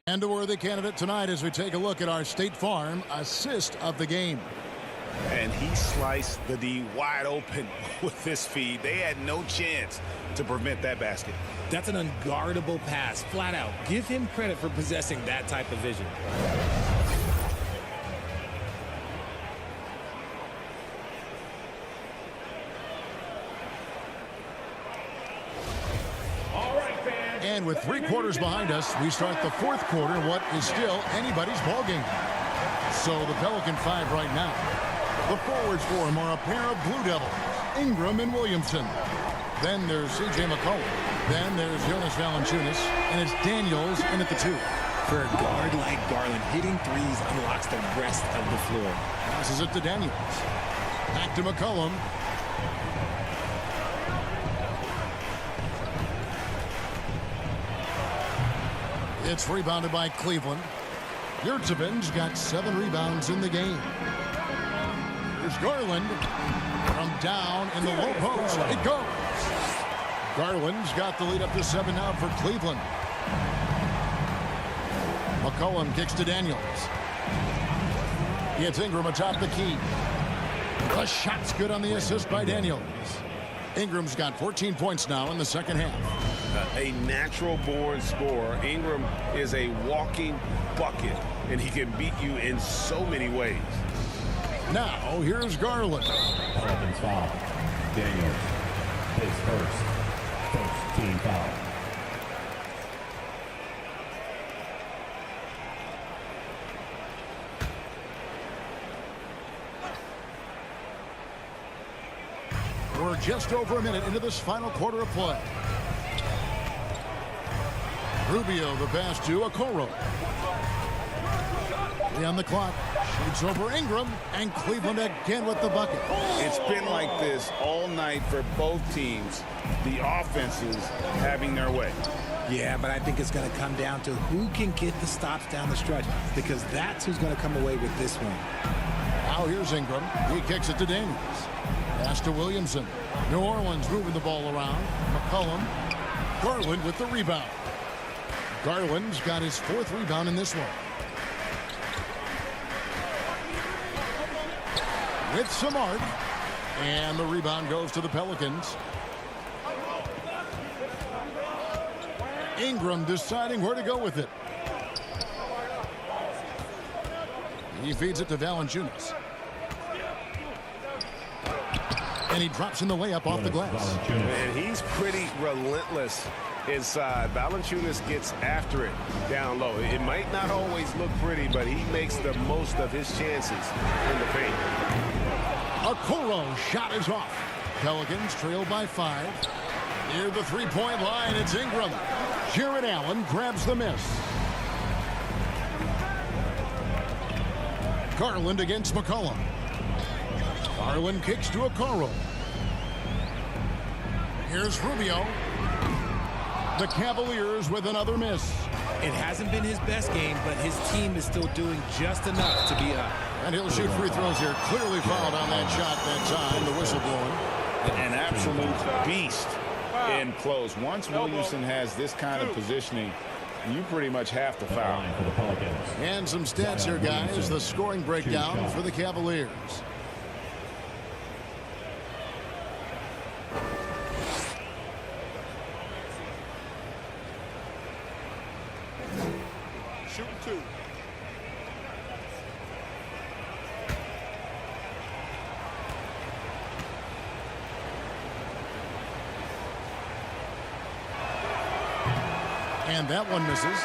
And a worthy candidate tonight as we take a look at our State Farm assist of the game. And he sliced the D wide open with this feed. They had no chance to prevent that basket. That's an unguardable pass, flat out. Give him credit for possessing that type of vision. And with 3 quarters behind us, we start the 4th quarter in what is still anybody's ballgame. So the Pelican 5 right now. The forwards for him are a pair of Blue Devils, Ingram and Williamson. Then there's C.J. McCollum. Then there's Jonas Valanciunas, and it's Daniels in at the 2. For a guard like Garland, hitting threes unlocks the rest of the floor. Passes it to Daniels. Back to McCollum. It's rebounded by Cleveland. Yurtseven's got 7 rebounds in the game. Here's Garland from down in the low post. It goes. Garland's got the lead up to 7 now for Cleveland. McCollum kicks to Daniels. Gets Ingram atop the key. The shot's good on the assist by Daniels. Ingram's got 14 points now in the second half. A natural-born scorer. Ingram is a walking bucket, and he can beat you in so many ways. Now, here's Garland. Pelicans foul. Daniels, his first team foul. We're just over a minute into this final quarter of play. Rubio the pass to Okoro. 3 on the clock. Shoots over Ingram, and Cleveland again with the bucket. It's been like this all night for both teams. The offenses having their way. Yeah, but I think it's going to come down to who can get the stops down the stretch, because that's who's going to come away with this one. Now here's Ingram. He kicks it to Daniels. Pass to Williamson. New Orleans moving the ball around. McCollum. Garland with the rebound. Garland's got his 4th rebound in this one. With some arc. And the rebound goes to the Pelicans. Ingram deciding where to go with it. He feeds it to Valanciunas. And he drops in the layup off the glass. And he's pretty relentless inside. Valanciunas gets after it down low. It might not always look pretty, but he makes the most of his chances in the paint. Okoro shot is off. Pelicans trail by 5. Near the 3-point line, it's Ingram. Jared Allen grabs the miss. Garland against McCollum. Garland kicks to Okoro. Here's Rubio. The Cavaliers with another miss. It hasn't been his best game, but his team is still doing just enough to be up. And he'll shoot free throws here. Clearly fouled on that shot that time. The whistle blowing. An absolute beast in close. Once Williamson has this kind of positioning, you pretty much have to foul. And some stats here, guys. The scoring breakdown for the Cavaliers. Shooting 2. And that one misses.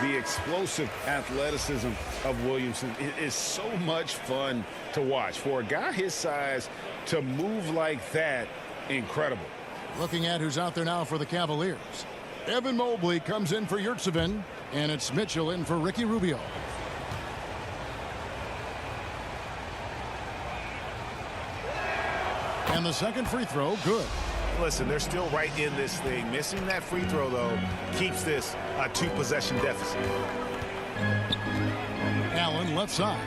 The explosive athleticism of Williamson is so much fun to watch. For a guy his size to move like that, incredible. Looking at who's out there now for the Cavaliers. Evan Mobley comes in for Yurtsevin, and it's Mitchell in for Ricky Rubio. And the second free throw, good. Listen, they're still right in this thing. Missing that free throw, though, keeps this a 2-possession deficit. Allen left side.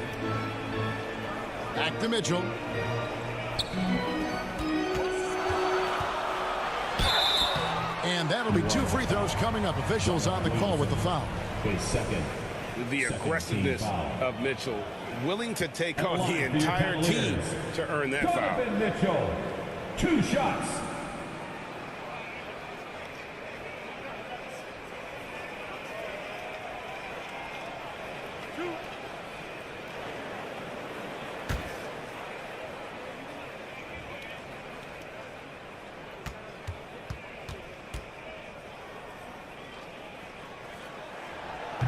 Back to Mitchell. And that'll be 2 free throws coming up. Officials on the call with the foul. The aggressiveness of Mitchell, willing to take on the entire team to earn that foul. Mitchell, 2 shots.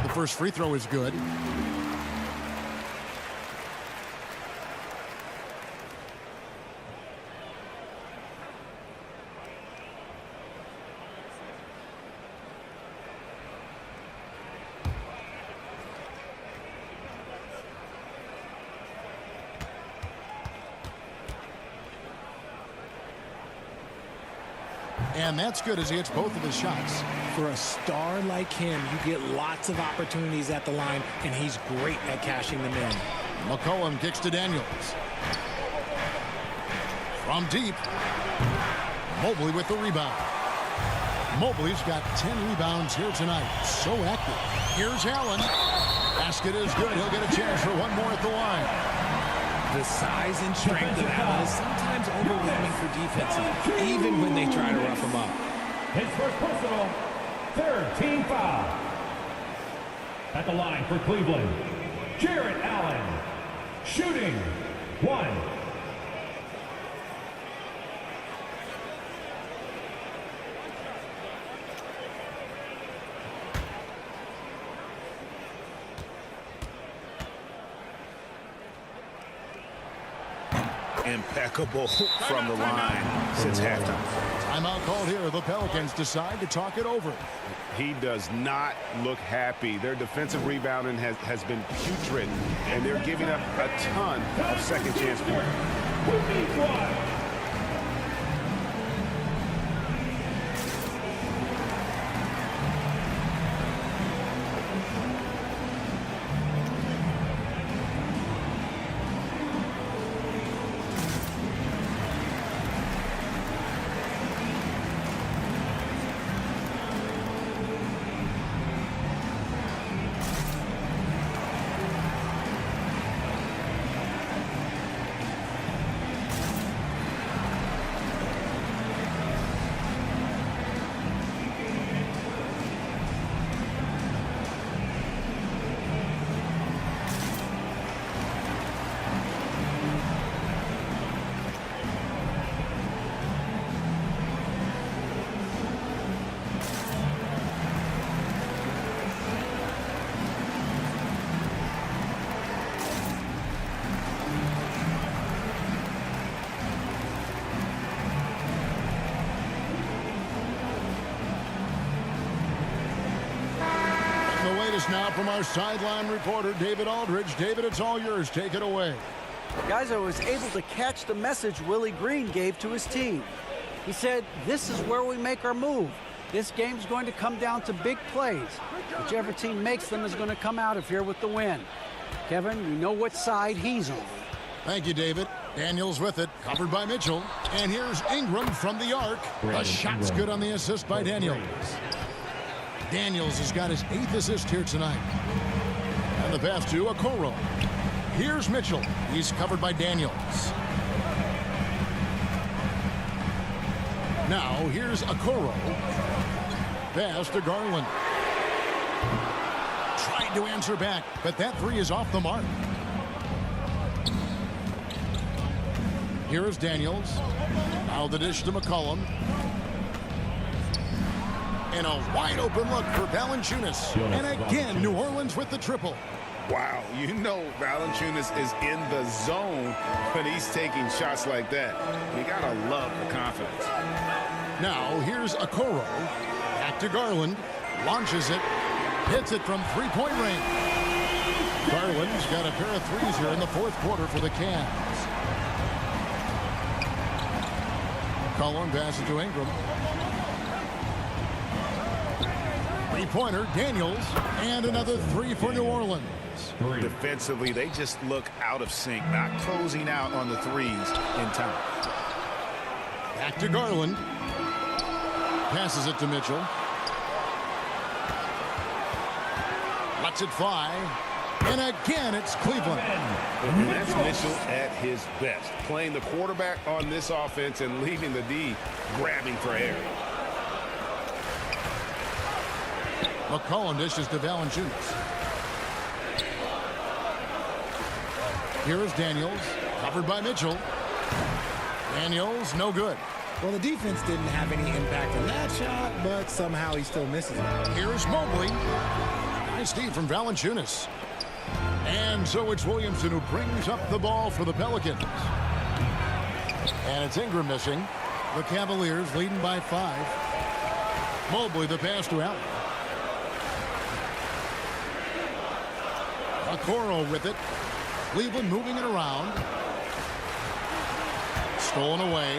The first free throw is good. And that's good as he hits both of his shots. For a star like him, you get lots of opportunities at the line, and he's great at cashing them in. McCollum kicks to Daniels. From deep. Mobley with the rebound. Mobley's got 10 rebounds here tonight. So active. Here's Allen. Basket is good. He'll get a chance for one more at the line. The size and strength of Allen is sometimes overwhelming for defenses, even when they try to rough him up. His first personal, third team foul. At the line for Cleveland, Jarrett Allen, shooting 1. Impeccable from the line since halftime. Timeout called here. The Pelicans decide to talk it over. He does not look happy. Their defensive rebounding has been putrid, and they're giving up a ton of second chance points. Now from our sideline reporter, David Aldridge. David, it's all yours. Take it away. Guys, I was able to catch the message Willie Green gave to his team. He said, this is where we make our move. This game's going to come down to big plays. Whichever team makes them is going to come out of here with the win. Kevin, you know what side he's on. Thank you, David. Daniels with it, covered by Mitchell. And here's Ingram from the arc. The shot's good on the assist by Daniels. Daniels has got his 8th assist here tonight. And the pass to Okoro. Here's Mitchell. He's covered by Daniels. Now here's Okoro. Pass to Garland. Tried to answer back, but that three is off the mark. Here is Daniels. Now the dish to McCollum. And a wide open look for Valanciunas. And again, New Orleans with the triple. Wow, you know Valanciunas is in the zone when he's taking shots like that. You gotta love the confidence. Now here's Okoro. Back to Garland. Launches it. Hits it from three-point range. Garland's got a pair of threes here in the fourth quarter for the Cavs. McCollum passes to Ingram. Three-pointer, Daniels, and another three for New Orleans. Defensively, they just look out of sync, not closing out on the threes in time. Back to Garland. Passes it to Mitchell. Lets it fly. And again, it's Cleveland. And that's Mitchell at his best, playing the quarterback on this offense and leaving the D grabbing for air. McCollum dishes to Valanciunas. Here is Daniels, covered by Mitchell. Daniels, no good. Well, the defense didn't have any impact on that shot, but somehow he still misses it. Here's Mobley. Nice D from Valanciunas. And so it's Williamson who brings up the ball for the Pelicans. And it's Ingram missing. The Cavaliers leading by 5. Mobley the pass to Allen. Okoro with it. Cleveland moving it around. Stolen away.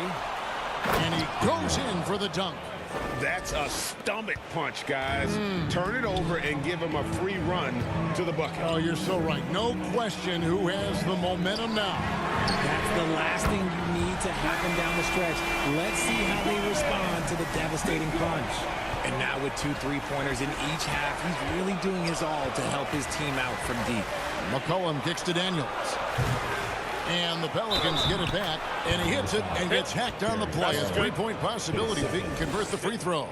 And he goes in for the dunk. That's a stomach punch, guys. Turn it over and give him a free run to the bucket. Oh, you're so right. No question who has the momentum now. That's the last thing you need to happen down the stretch. Let's see how they respond to the devastating punch. And now with 2 3-pointers in each half, he's really doing his all to help his team out from deep. McCollum kicks to Daniels. And the Pelicans get it back, and he hits it and gets hacked on the play. A 3-point possibility if he can convert the free throw.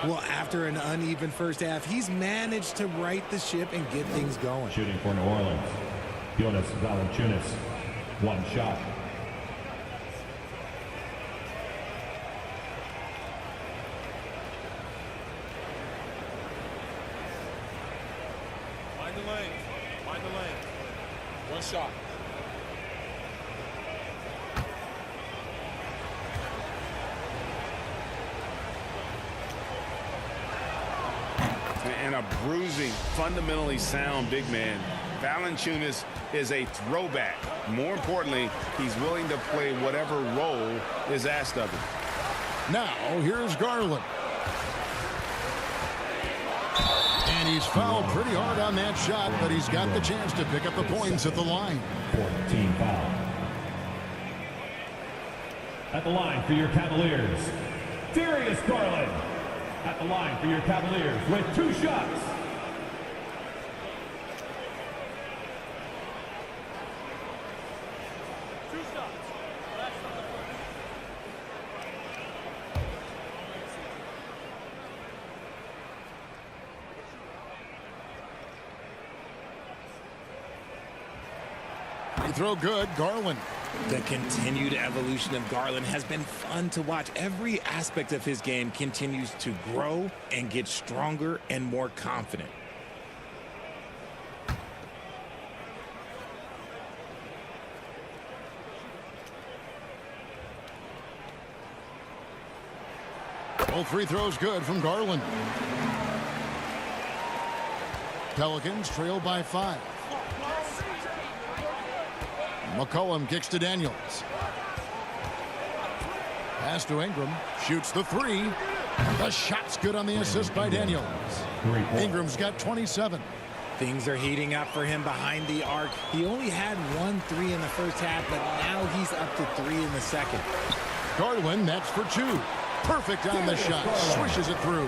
Well, after an uneven first half, he's managed to right the ship and get things going. Shooting for New Orleans, Jonas Valanciunas. One shot. Find the lane. Find the lane. One shot. And a bruising, fundamentally sound big man. Valanciunas is a throwback. More importantly, he's willing to play whatever role is asked of him. Now, here's Garland. And he's fouled pretty hard on that shot, but he's got the chance to pick up the points at the line. 14 foul. At the line for your Cavaliers, Darius Garland. At the line for your Cavaliers with 2 shots. Free throw good, Garland. The continued evolution of Garland has been fun to watch. Every aspect of his game continues to grow and get stronger and more confident. Both free throws good from Garland. Pelicans trail by 5. McCollum kicks to Daniels. Pass to Ingram. Shoots the 3. The shot's good on the assist by Daniels. Ingram's got 27. Things are heating up for him behind the arc. He only had 1 3 in the first half, but now he's up to 3 in the second. Garland, that's for 2. Perfect on the shot. Swishes it through.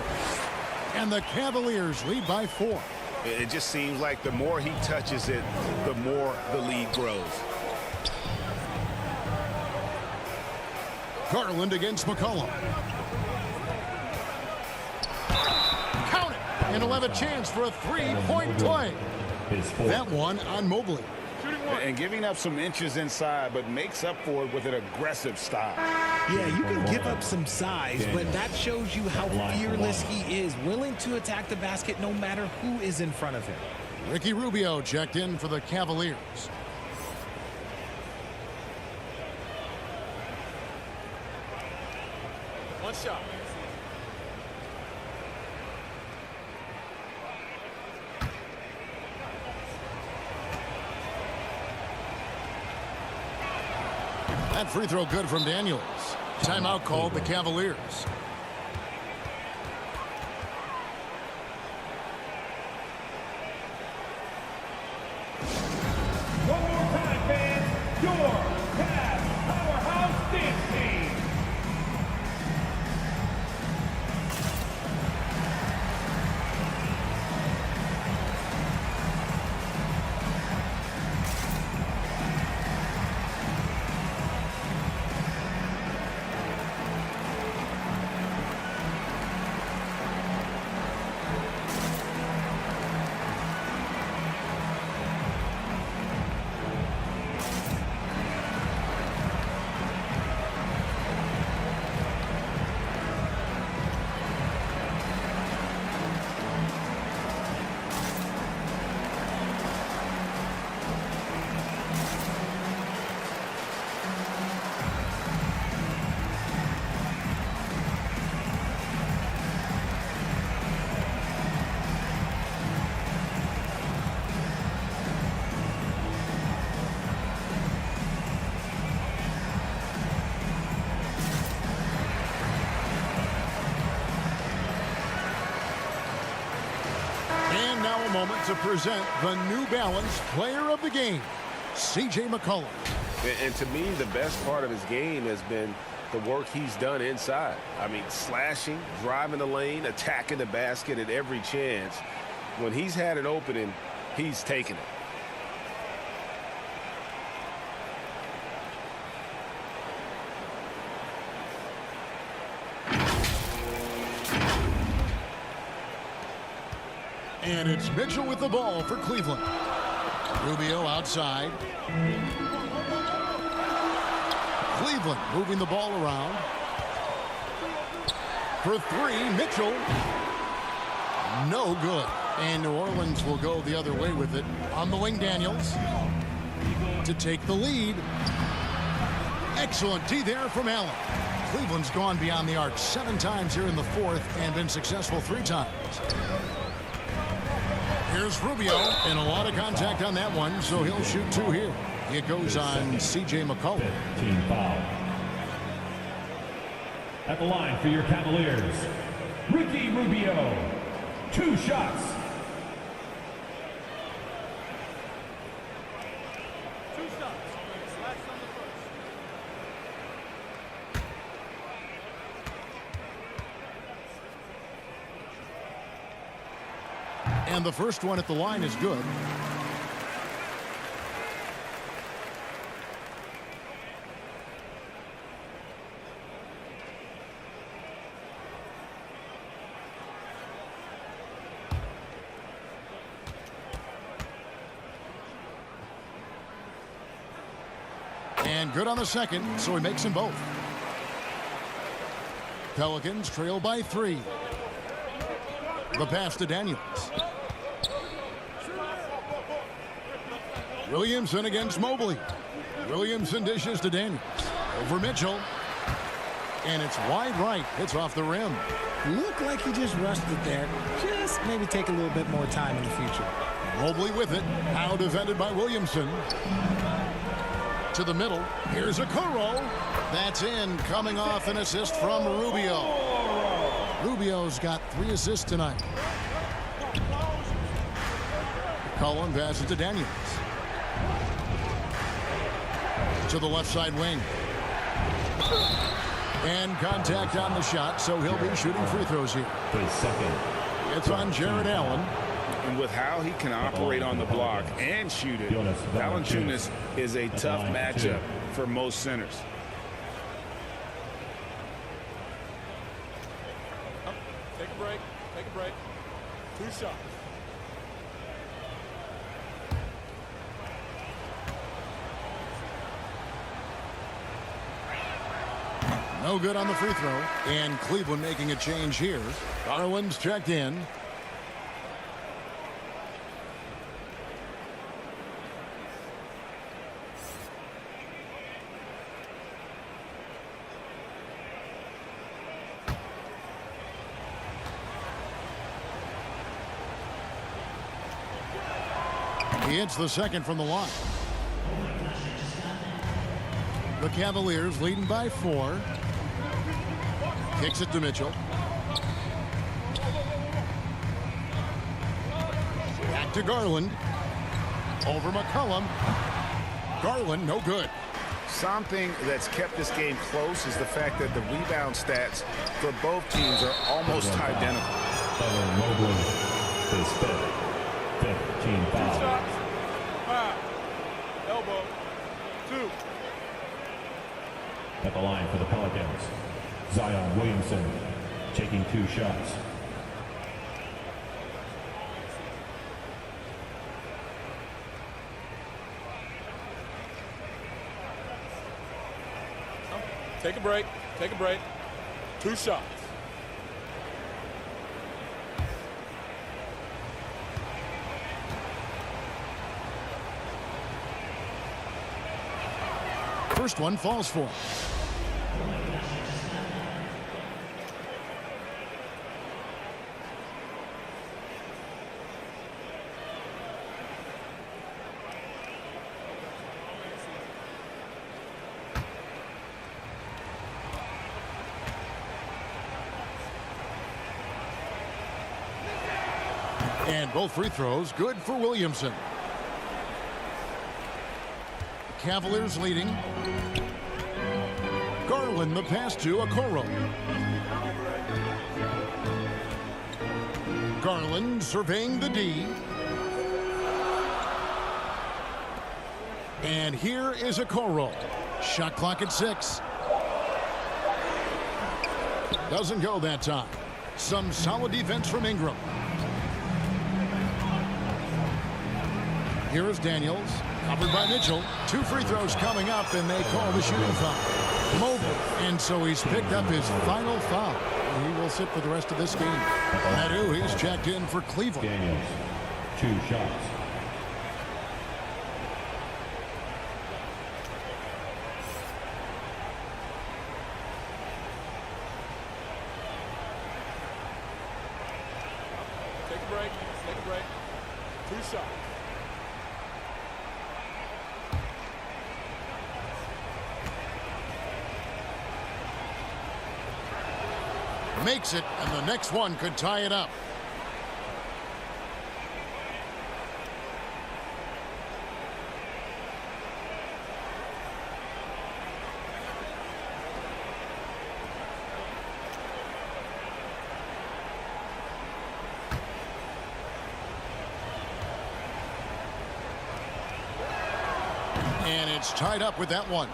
And the Cavaliers lead by 4. It just seems like the more he touches it, the more the lead grows. Garland against McCollum. Count it! And he'll have a chance for a 3-point play. That one on Mobley. And giving up some inches inside, but makes up for it with an aggressive style. Yeah, you can give up some size, but that shows you how fearless he is, willing to attack the basket no matter who is in front of him. Ricky Rubio checked in for the Cavaliers. One shot. That free throw good from Daniels. Timeout called the Cavaliers. One more time, fans. Your Cavs Powerhouse Dance Team. Moment to present the New Balance Player of the Game, C.J. McCollum. And to me, the best part of his game has been the work he's done inside. I mean, slashing, driving the lane, attacking the basket at every chance. When he's had an opening, he's taken it. And it's Mitchell with the ball for Cleveland. Rubio outside. Cleveland moving the ball around. For three, Mitchell. No good. And New Orleans will go the other way with it. On the wing, Daniels to take the lead. Excellent D there from Allen. Cleveland's gone beyond the arc 7 times here in the fourth and been successful 3 times. Here's Rubio, and a lot of contact on that one, so he'll shoot 2 here. It goes on C.J. McCollum. Team foul. At the line for your Cavaliers, Ricky Rubio. 2 shots. And the first one at the line is good. And good on the second, so he makes them both. Pelicans trail by 3. The pass to Daniels. Williamson against Mobley. Williamson dishes to Daniels. Over Mitchell. And it's wide right. Hits off the rim. Looked like he just rushed it there. Just maybe take a little bit more time in the future. Mobley with it. Now defended by Williamson. To the middle. Here's Okoro. That's in. Coming off an assist from Rubio. Rubio's got 3 assists tonight. Cullen passes to Daniels. To the left side wing. And contact on the shot, so he'll be shooting free throws here. His second. It's on Jared Allen. And with how he can operate on the block and shoot it, Valanciunas is a tough matchup for most centers. Take a break. Take a break. 2 shots. No good on the free throw. And Cleveland making a change here. Garland's checked in. He hits the second from the line. The Cavaliers leading by 4. Kicks it to Mitchell. Back to Garland. Over McCollum. Garland, no good. Something that's kept this game close is the fact that the rebound stats for both teams are almost identical. Mobley, his fifth team foul. 2 shots. 5. Elbow. 2. At the line for the Pelicans, Zion Williamson taking 2 shots. Take a break. Take a break. 2 shots. First one falls for him. And both free throws good for Williamson. Cavaliers leading. Garland the pass to Okoro. Garland surveying the D. And here is Okoro. Shot clock at 6. Doesn't go that time. Some solid defense from Ingram. Here is Daniels, covered by Mitchell. 2 free throws coming up, and they call the shooting foul. Mobley, and so he's picked up his final foul. He will sit for the rest of this game. Meadow, he's checked in for Cleveland. Daniels, 2 shots. Take a break. Take a break. 2 shots. Makes it, and the next one could tie it up. And it's tied up with that one.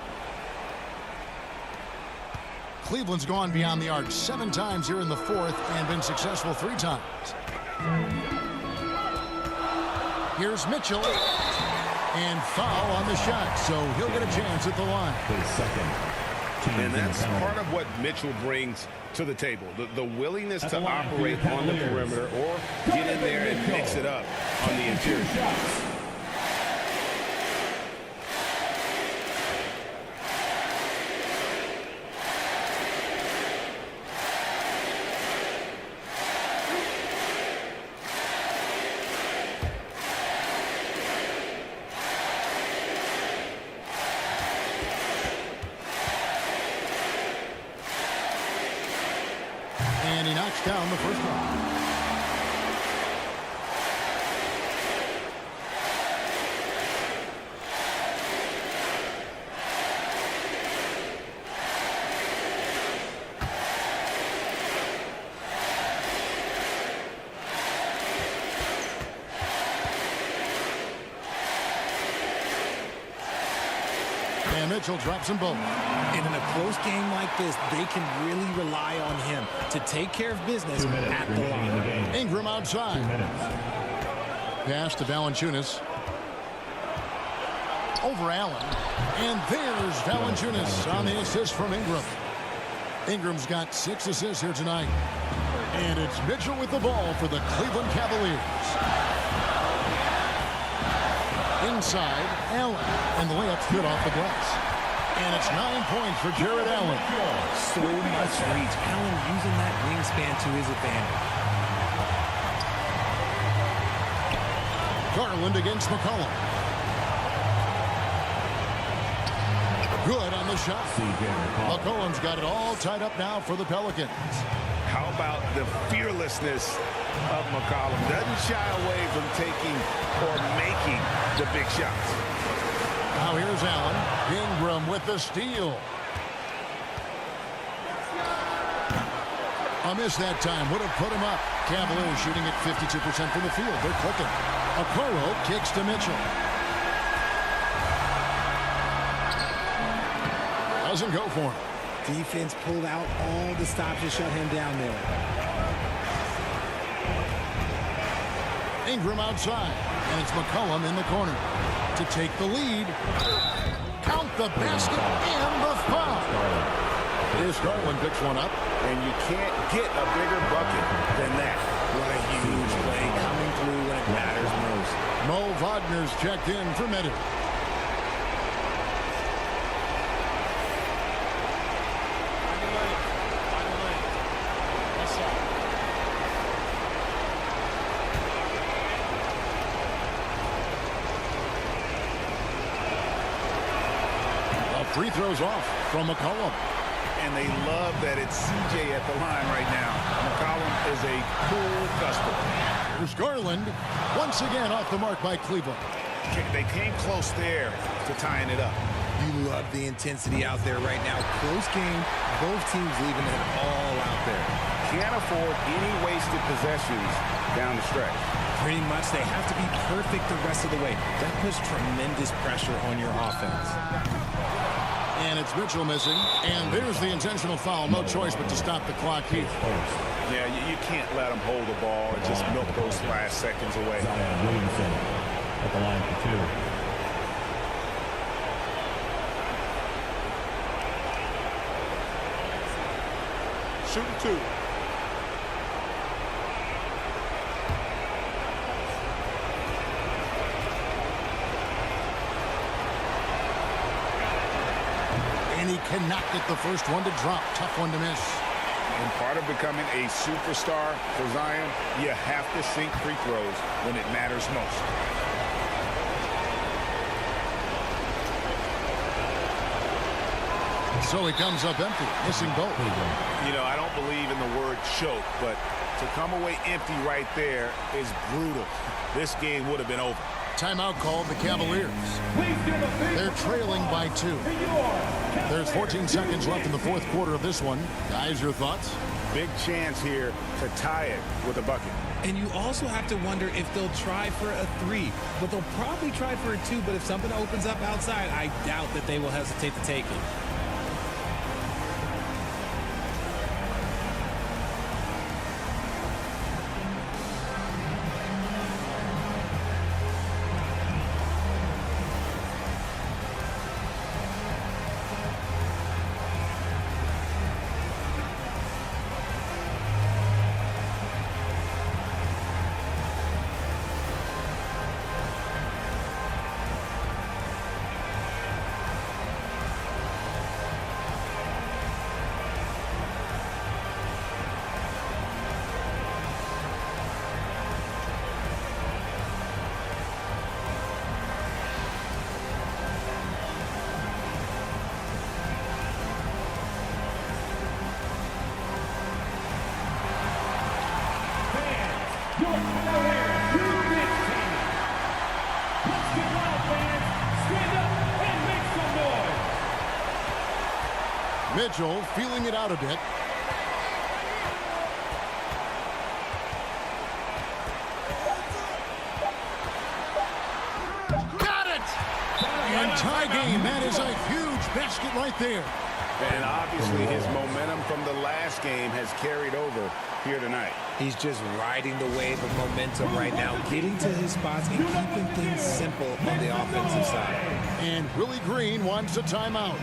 Cleveland's gone beyond the arc 7 times here in the 4th and been successful 3 times. Here's Mitchell. And foul on the shot, so he'll get a chance at the line. And that's part of what Mitchell brings to the table. The willingness to operate on the perimeter or get in there and mix it up on the interior. And he knocks down the first one. And Mitchell drops them both. And in a close game like this, they can really rely on him to take care of business at the line. Ingram outside. Pass to Valanciunas. Over Allen. And there's Valanciunas on the assist from Ingram. Ingram's got 6 assists here tonight. And it's Mitchell with the ball for the Cleveland Cavaliers. Inside, Allen. And the layup's good off the glass. And it's 9 points for Jared Allen. So much reach. Allen using that wingspan to his advantage. Garland against McCollum. Good on the shot. McCollum's got it all tied up now for the Pelicans. How about the fearlessness of McCollum? Doesn't shy away from taking or making the big shots. Now here's Allen. Ingram with the steal. A miss that time would have put him up. Cavaliers shooting at 52% from the field. They're clicking. Okoro kicks to Mitchell. Doesn't go for him. Defense pulled out all the stops to shut him down there. Ingram outside. And it's McCollum in the corner to take the lead. Count the basket and the foul. Here's Garland picks one up. And you can't get a bigger bucket than that. What a huge play coming through when it matters most. Mo Wagner's checked in for Meadow. Free throws off from McCollum. And they love that it's CJ at the line right now. McCollum is a cool customer. Here's Garland. Once again off the mark by Cleveland. They came close there to tying it up. You love the intensity out there right now. Close game. Both teams leaving it all out there. Can't afford any wasted possessions down the stretch. Pretty much they have to be perfect the rest of the way. That puts tremendous pressure on your offense. And it's Mitchell missing. And there's the intentional foul. No choice but to stop the clock here. Yeah, you can't let them hold the ball and just milk those last seconds away. at the line for 2. Shooting 2. And he cannot get the first one to drop. Tough one to miss. And part of becoming a superstar for Zion, you have to sink free throws when it matters most. So he comes up empty, missing both. You know, I don't believe in the word choke, but to come away empty right there is brutal. This game would have been over. Timeout called the Cavaliers. They're trailing by 2. There's 14 seconds left in the fourth quarter of this one. Guys, your thoughts? Big chance here to tie it with a bucket. And you also have to wonder if they'll try for a 3. But they'll probably try for a 2. But if something opens up outside, I doubt that they will hesitate to take it. Mitchell feeling it out a bit. Got it! And tie game. That is a huge basket right there. And obviously his momentum from the last game has carried over here tonight. He's just riding the wave of momentum right now, getting to his spots and keeping things simple on the offensive side. And Willie Green wants a timeout.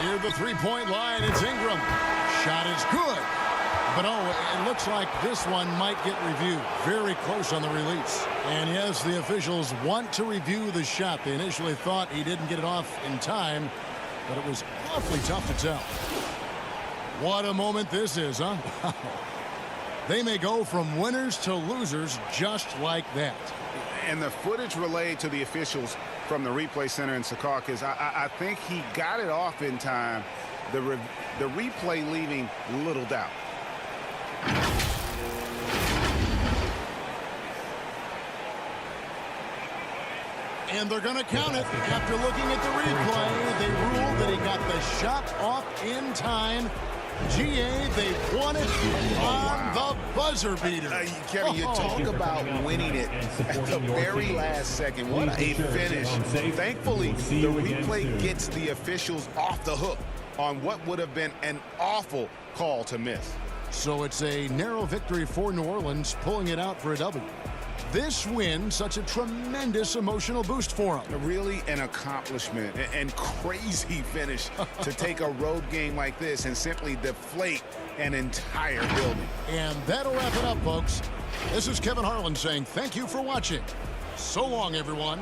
Near the three-point line, it's Ingram. Shot is good. But oh, it looks like this one might get reviewed. Very close on the release. And yes, the officials want to review the shot. They initially thought he didn't get it off in time, but it was awfully tough to tell. What a moment this is, huh? They may go from winners to losers just like that. And the footage relayed to the officials from the replay center in Secaucus, I think he got it off in time. The replay leaving little doubt. And they're going to count it. After looking at the replay, they ruled that he got the shot off in time. GA, they won it on the buzzer beater. Kevin, you talk about winning it at the very last second. What a finish. Thankfully, the replay gets the officials off the hook on what would have been an awful call to miss. So it's a narrow victory for New Orleans, pulling it out for a W. this win such a tremendous emotional boost for him? Really an accomplishment and crazy finish to take a road game like this and simply deflate an entire building. And that'll wrap it up, folks. This is Kevin Harlan saying thank you for watching. So long, everyone.